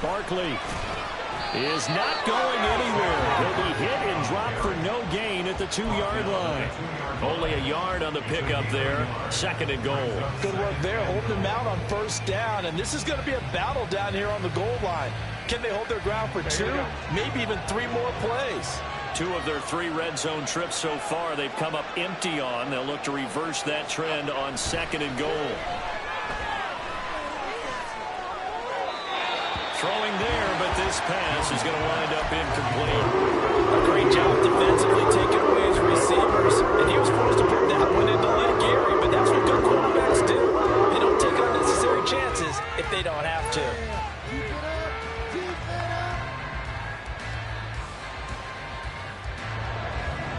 Barkley is not going anywhere. He'll be hit and dropped for no gain at the 2-yard line. Only a yard on the pickup there. 2nd and goal. Good work there, holding them out on 1st down. And this is going to be a battle down here on the goal line. Can they hold their ground for 2, maybe even 3 more plays? 2 of their 3 red zone trips so far they've come up empty on. They'll look to reverse that trend on 2nd and goal. Throwing there, but this pass is going to wind up incomplete. A great job defensively taking away his receivers. And he was forced to put that one into Lynn Gary, but that's what good quarterbacks do. They don't take unnecessary chances if they don't have to.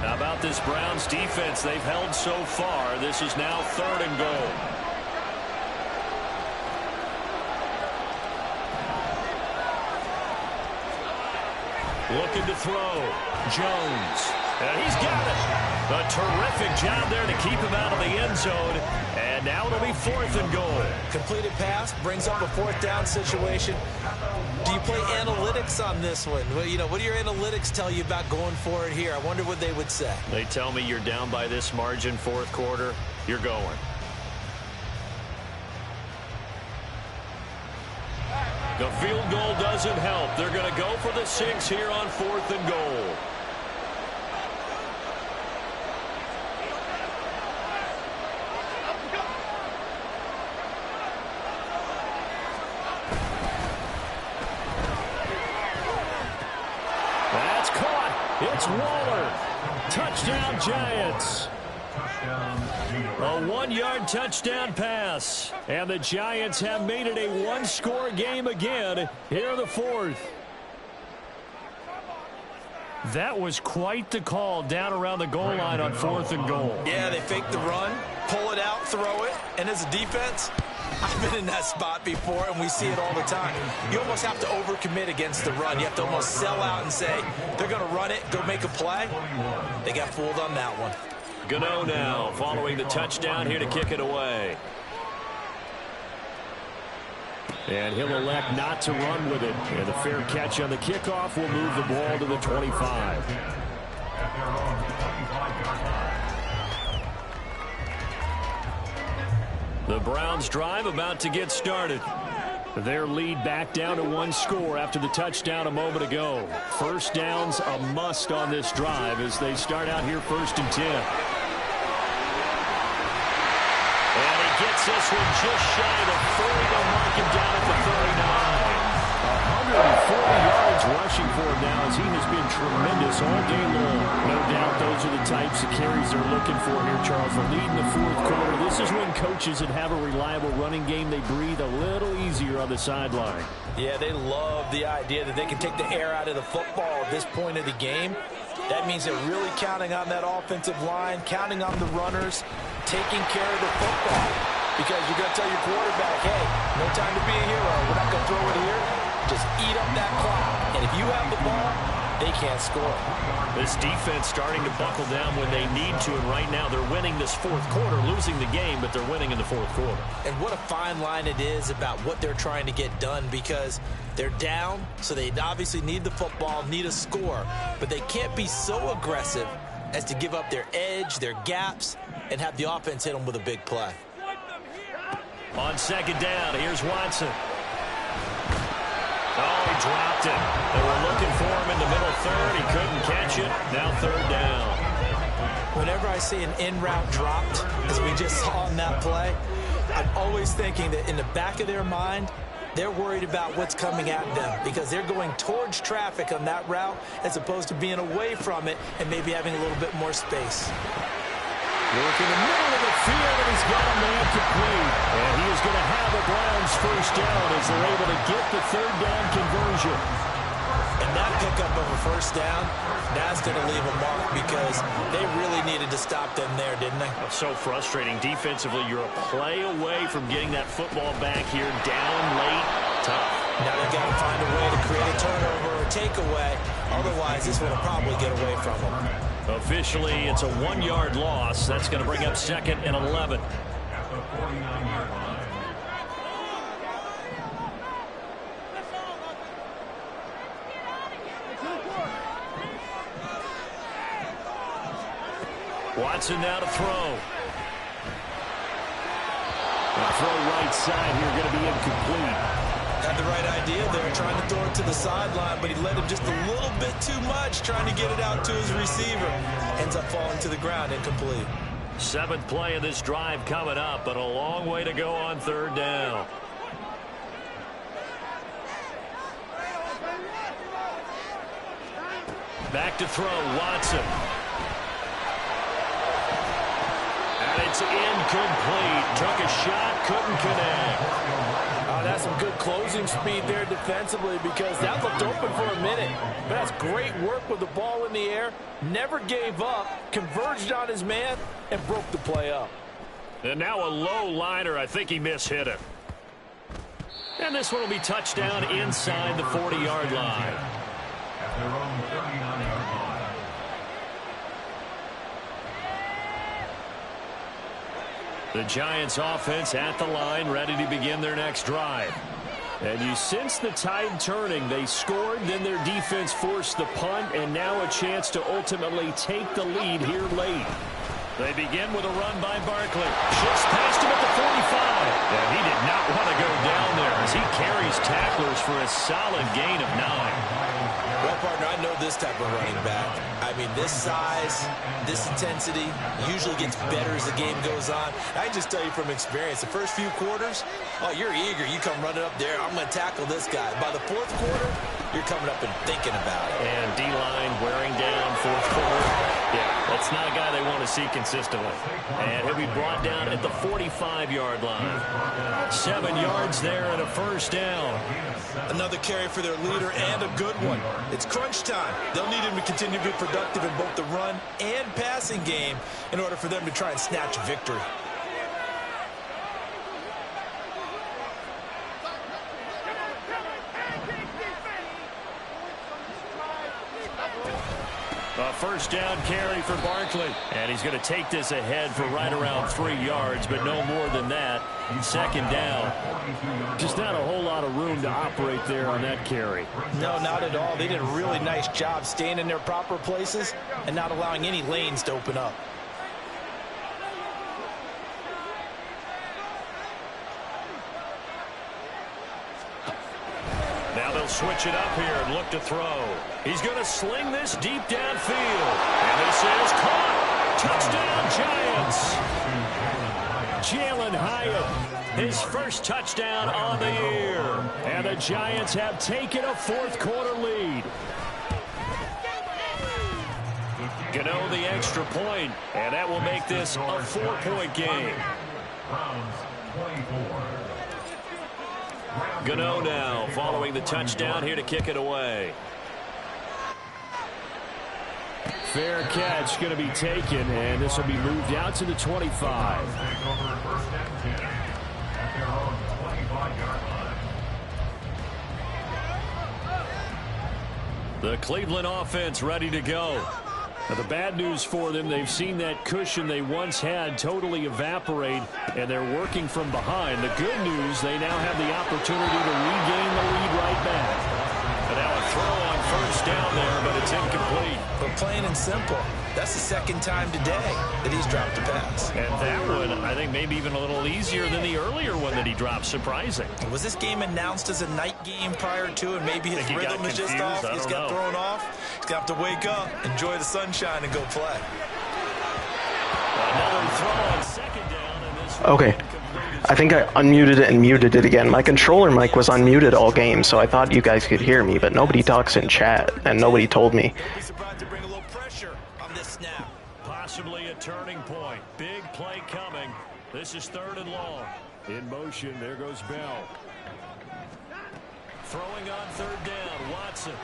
How about this Browns defense they've held so far? This is now 3rd and goal. Looking to throw. Jones. And he's got it. A terrific job there to keep him out of the end zone. And now it'll be 4th and goal. Completed pass brings up a 4th down situation. Do you play analytics on this one? Well, you know, what do your analytics tell you about going for it here? I wonder what they would say. They tell me you're down by this margin 4th quarter. You're going. The field goal doesn't help. They're going to go for the 6 here on 4th and goal. That's caught. It's Waller. Touchdown, Giants. A 1-yard touchdown pass. And the Giants have made it a 1-score game again here in the 4th. That was quite the call down around the goal line on 4th and goal. Yeah, they fake the run, pull it out, throw it. And as a defense, I've been in that spot before, and we see it all the time. You almost have to overcommit against the run. You have to almost sell out and say, they're going to run it, go make a play. They got fooled on that one. Gano now following the touchdown here to kick it away. And he'll elect not to run with it. And the fair catch on the kickoff will move the ball to the 25. The Browns drive about to get started. Their lead back down to 1 score after the touchdown a moment ago. 1st down's a must on this drive as they start out here 1st and 10. And he gets this one just shy of the 40. They'll mark him down at the 39. 140 yards rushing for him now as he has been tremendous all day long. No doubt those are the types of carries they're looking for here, Charles. For leading the 4th quarter, this is when coaches that have a reliable running game, they breathe a little easier on the sideline. Yeah, they love the idea that they can take the air out of the football at this point of the game. That means they're really counting on that offensive line, counting on the runners, taking care of the football. Because you're going to tell your quarterback, hey, no time to be a hero. We're not going to throw it here. Just eat up that clock. And if you have the ball, they can't score. This defense starting to buckle down when they need to, and right now they're winning this 4th quarter, losing the game, but they're winning in the 4th quarter. And what a fine line it is about what they're trying to get done, because they're down, so they obviously need the football, need a score, but they can't be so aggressive as to give up their edge, their gaps, and have the offense hit them with a big play. On 2nd down, here's Watson. Oh, he dropped it. They were looking for him in the middle 3rd. He couldn't catch it. Now 3rd down. Whenever I see an in-route dropped, as we just saw in that play, I'm always thinking that in the back of their mind, They're worried about what's coming at them because they're going towards traffic on that route as opposed to being away from it and maybe having a little bit more space. Work in the middle of the field, and he's got a man complete. And he is going to have the Browns first down as they're able to get the third down conversion. And that pickup of a first down, that's going to leave a mark because they really needed to stop them there, didn't they? That's so frustrating. Defensively, you're a play away from getting that football back here down late. Tough. Now they've got to find a way to create a turnover or a takeaway. Otherwise, this one will probably get away from them. Officially, it's a 1-yard loss. That's going to bring up 2nd and 11. At the 49-yard line. Watson now to throw. And a throw right side here, going to be incomplete. Had the right idea there, trying to throw it to the sideline, but he led him just a little bit too much, trying to get it out to his receiver. Ends up falling to the ground, incomplete. 7th play of this drive coming up, but a long way to go on 3rd down. Back to throw, Watson. And it's incomplete. Took a shot, couldn't connect. That's some good closing speed there defensively because that looked open for a minute. But that's great work with the ball in the air. Never gave up, converged on his man, and broke the play up. And now a low liner. I think he mishit it. And this one will be touchdown inside the 40-yard line. At their own 39-yard line. The Giants offense at the line, ready to begin their next drive. And you sense the tide turning. They scored, then their defense forced the punt, and now a chance to ultimately take the lead here late. They begin with a run by Barkley. Shifts past him at the 45. And he did not want to go down there as he carries tacklers for a solid gain of 9. Well, partner, I know this type of running back. I mean, this size, this intensity usually gets better as the game goes on. I can just tell you from experience, the first few quarters, oh, you're eager. You come running up there. I'm going to tackle this guy. By the 4th quarter, you're coming up and thinking about it. And D-line wearing down 4th quarter. Yeah, that's not a guy they want to see consistently. And he'll be brought down at the 45-yard line. 7 yards there and a first down. Another carry for their leader and a good one. It's crunch time. They'll need him to continue to be productive in both the run and passing game in order for them to try and snatch a victory. A first down carry for Barkley. And he's going to take this ahead for right around 3 yards, but no more than that. 2nd down. Just not a whole lot of room to operate there on that carry. No, not at all. They did a really nice job staying in their proper places and not allowing any lanes to open up. Now they'll switch it up here and look to throw. He's going to sling this deep downfield. And this is caught. Touchdown, Giants. Jalen Hyatt, his first touchdown on the year. And the Giants have taken a 4th quarter lead. Gano the extra point, and that will make this a 4-point game. Browns 24. Gano now following the touchdown here to kick it away. Fair catch going to be taken, and this will be moved out to the 25. Take over 1st and 10 at their own 25-yard line. The Cleveland offense ready to go. Now, the bad news for them, they've seen that cushion they once had totally evaporate, and they're working from behind. The good news, they now have the opportunity to regain the lead right back. And now a throw on first down there, but it's incomplete. But plain and simple, that's the 2nd time today that he's dropped a pass. And that one, I think, maybe even a little easier than the earlier one that he dropped. Surprising. Was this game announced as a night game prior to, and maybe his rhythm is just off? He's got thrown off. He's got to wake up, enjoy the sunshine, and go play. Another throw on 2nd down, and this Okay. incomplete I think I unmuted it and muted it again. My controller mic was unmuted all game, so I thought you guys could hear me, but nobody talks in chat, and nobody told me. Don't be surprised to bring a little pressure on this snap. Possibly a turning point. Big play coming. This is 3rd and long. In motion, there goes Bell. Throwing on 3rd down, Watson.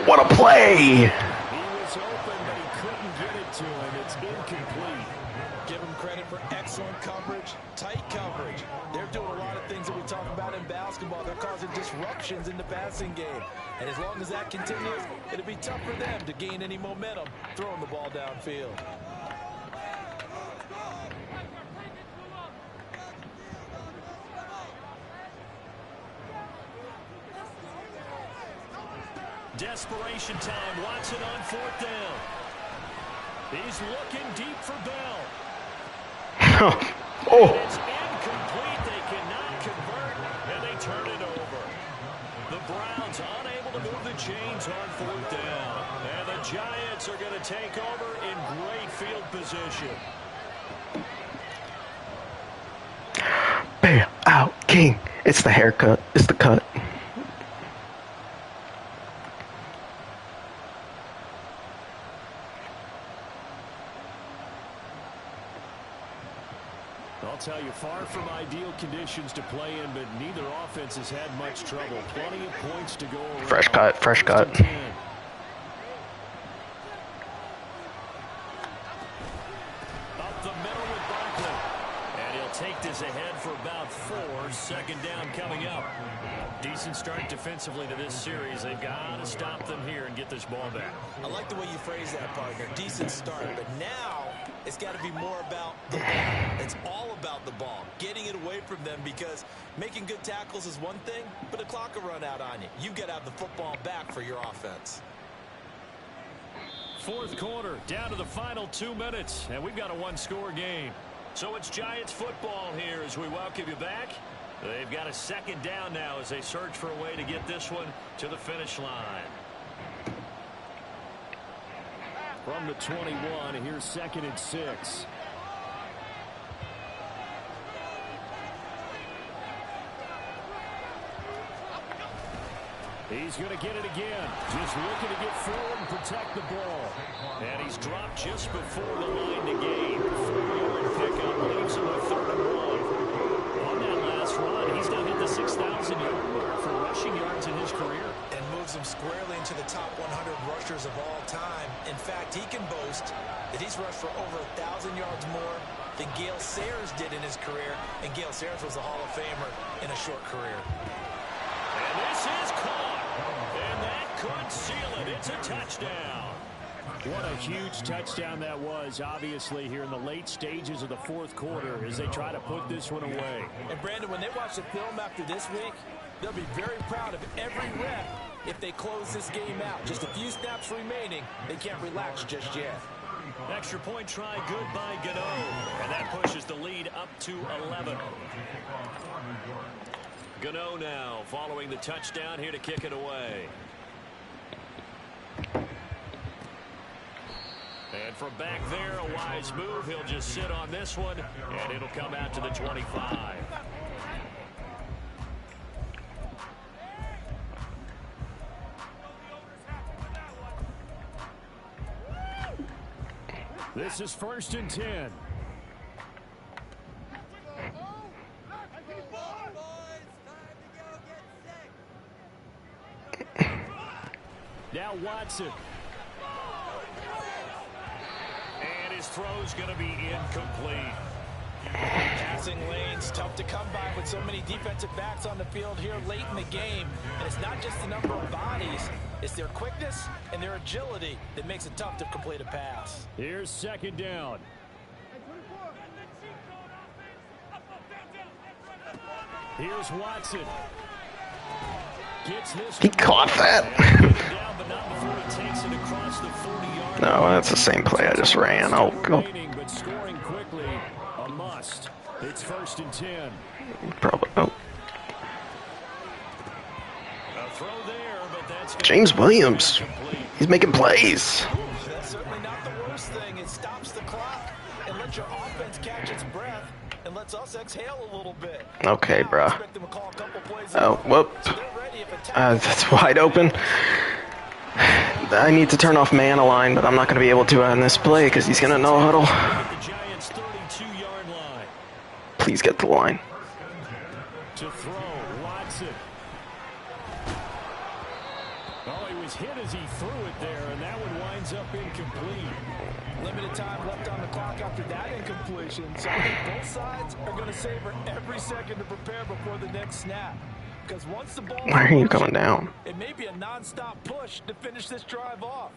What a play! He was open, but he couldn't get it to him. It's incomplete. Give him credit for excellent coverage, tight coverage. They're doing a lot of things that we talk about in basketball. They're causing disruptions in the passing game. And as long as that continues, it'll be tough for them to gain any momentum throwing the ball downfield. Desperation time. Watson on 4th down. He's looking deep for Bell. Oh! It's incomplete. They cannot convert, and they turn it over. The Browns unable to move the chains on 4th down. And the Giants are going to take over in great field position. Bear out, King. It's the haircut. It's the cut. I'll tell you, far from ideal conditions to play in, but neither offense has had much trouble. Plenty of points to go around. Fresh cut, fresh cut. Up the middle with Barkley. And he'll take this ahead for about 4. 2nd down coming up. Decent start defensively to this series. They've got to stop them here and get this ball back. I like the way you phrase that, partner. Decent start, but now it's got to be more about the ball. It's all about the ball, getting it away from them, because making good tackles is one thing, but the clock will run out on you. You've got to have the football back for your offense. 4th quarter, down to the final 2 minutes, and we've got a 1-score game. So it's Giants football here as we welcome you back. They've got a 2nd down now as they search for a way to get this one to the finish line. From the 21, here's 2nd and 6. He's going to get it again. Just looking to get forward and protect the ball. And he's dropped just before the line to gain. 4-yard pickup leaves him with 3rd and 1. On that last run, he's now hit the 6,000-yard mark for rushing yards in his career. And moves him squarely into the top 100 rushers of all time. In fact, he can boast that he's rushed for over 1,000 yards more than Gale Sayers did in his career. And Gale Sayers was a Hall of Famer in a short career. And this is caught. And that could seal it. It's a touchdown. What a huge touchdown that was, obviously, here in the late stages of the 4th quarter as they try to put this one away. And, Brandon, when they watch the film after this week, they'll be very proud of every rep if they close this game out. Just a few snaps remaining. They can't relax just yet. Extra point try good by Gano. And that pushes the lead up to 11. Gano now following the touchdown here to kick it away. And from back there, a wise move. He'll just sit on this one, and it'll come out to the 25. This is 1st and 10. Now Watson. And his throw's going to be incomplete. Passing lanes tough to come by with so many defensive backs on the field here late in the game. And it's not just the number of bodies, it's their quickness and their agility that makes it tough to complete a pass. Here's 2nd down. Here's Watson. Gets this. He caught that. No, that's the same play I just ran. Oh, go. But scoring quickly, a must. It's 1st and 10. Probably. Oh. A throw there, but that's James Williams. He's making plays. That's certainly not the worst thing. It stops the clock and lets your offense catch its breath and lets lets us exhale a little bit. Okay, Now, bro. expect them to call a couple plays Oh, out. whoop. So they're ready if attack- That's wide open. I need to turn off man align, but I'm not going to be able to on this play because he's going to no huddle. The Giants' 32-yard line. Please get the line. To throw, Watson. Oh, he was hit as he threw it there, and that one winds up incomplete. Limited time left on the clock after that incompletion, so I think both sides are going to savor every second to prepare before the next snap. Because once the ball, Why are you coming down? it may be a non-stop push to finish this drive off.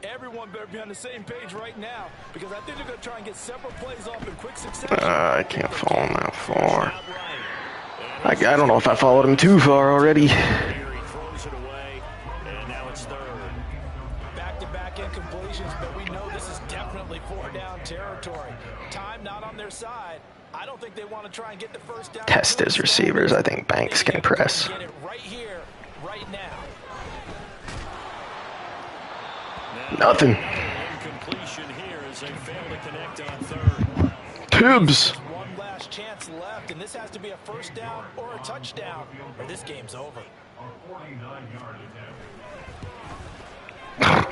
Everyone better be on the same page right now, because I think they're going to try and get several plays off in quick succession. I can't follow him that far. I don't know if I followed him too far already. Here he throws it away, and now it's third. Back-to-back incompletions, but we know this is definitely four-down territory. Time not on their side. I don't think they want to try and get the first down. Test his receivers. I think Banks can press. Get it right here, right now. Nothing. Incompletion here as they fail to connect on third. Tubes. One last chance left, and this has to be a first down or a touchdown, or this game's over. A 49-yard attempt.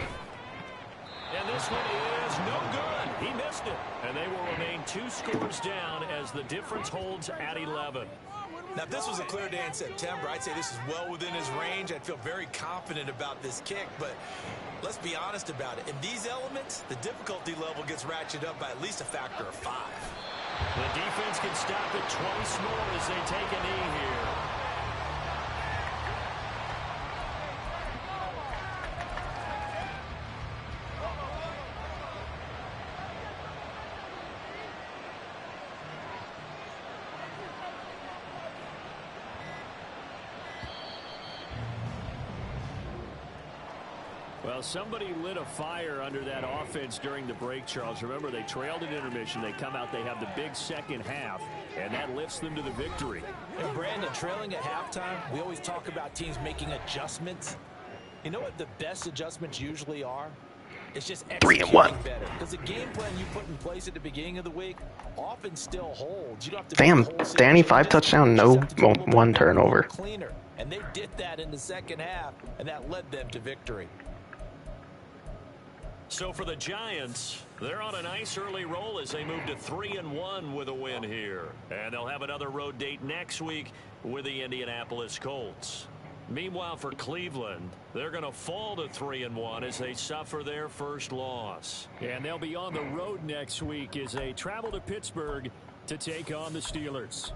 And this one is no good. He missed it. And they will remain 2 scores down as the difference holds at 11. Now, if this was a clear day in September, I'd say this is well within his range. I'd feel very confident about this kick, but let's be honest about it. In these elements, the difficulty level gets ratcheted up by at least a factor of 5. The defense can stop it twice more as they take a knee here. Well, somebody lit a fire under that offense during the break, Charles. Remember, they trailed at intermission. They come out, they have the big second half, and that lifts them to the victory. And Brandon, trailing at halftime, we always talk about teams making adjustments. You know what the best adjustments usually are? It's just 3-1. better. Because the game plan you put in place at the beginning of the week often still holds. You don't have to Damn, make the whole Danny, situation 5 touchdown, no, just have to do a little bit 1 better, a little turnover. Cleaner. And they did that in the second half, and that led them to victory. So for the Giants, they're on a nice early roll as they move to 3-1 with a win here. And they'll have another road date next week with the Indianapolis Colts. Meanwhile, for Cleveland, they're going to fall to 3-1 as they suffer their first loss. And they'll be on the road next week as they travel to Pittsburgh to take on the Steelers.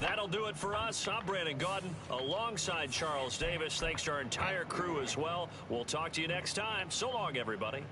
That'll do it for us. I'm Brandon Gaudin alongside Charles Davis. Thanks to our entire crew as well. We'll talk to you next time. So long, everybody.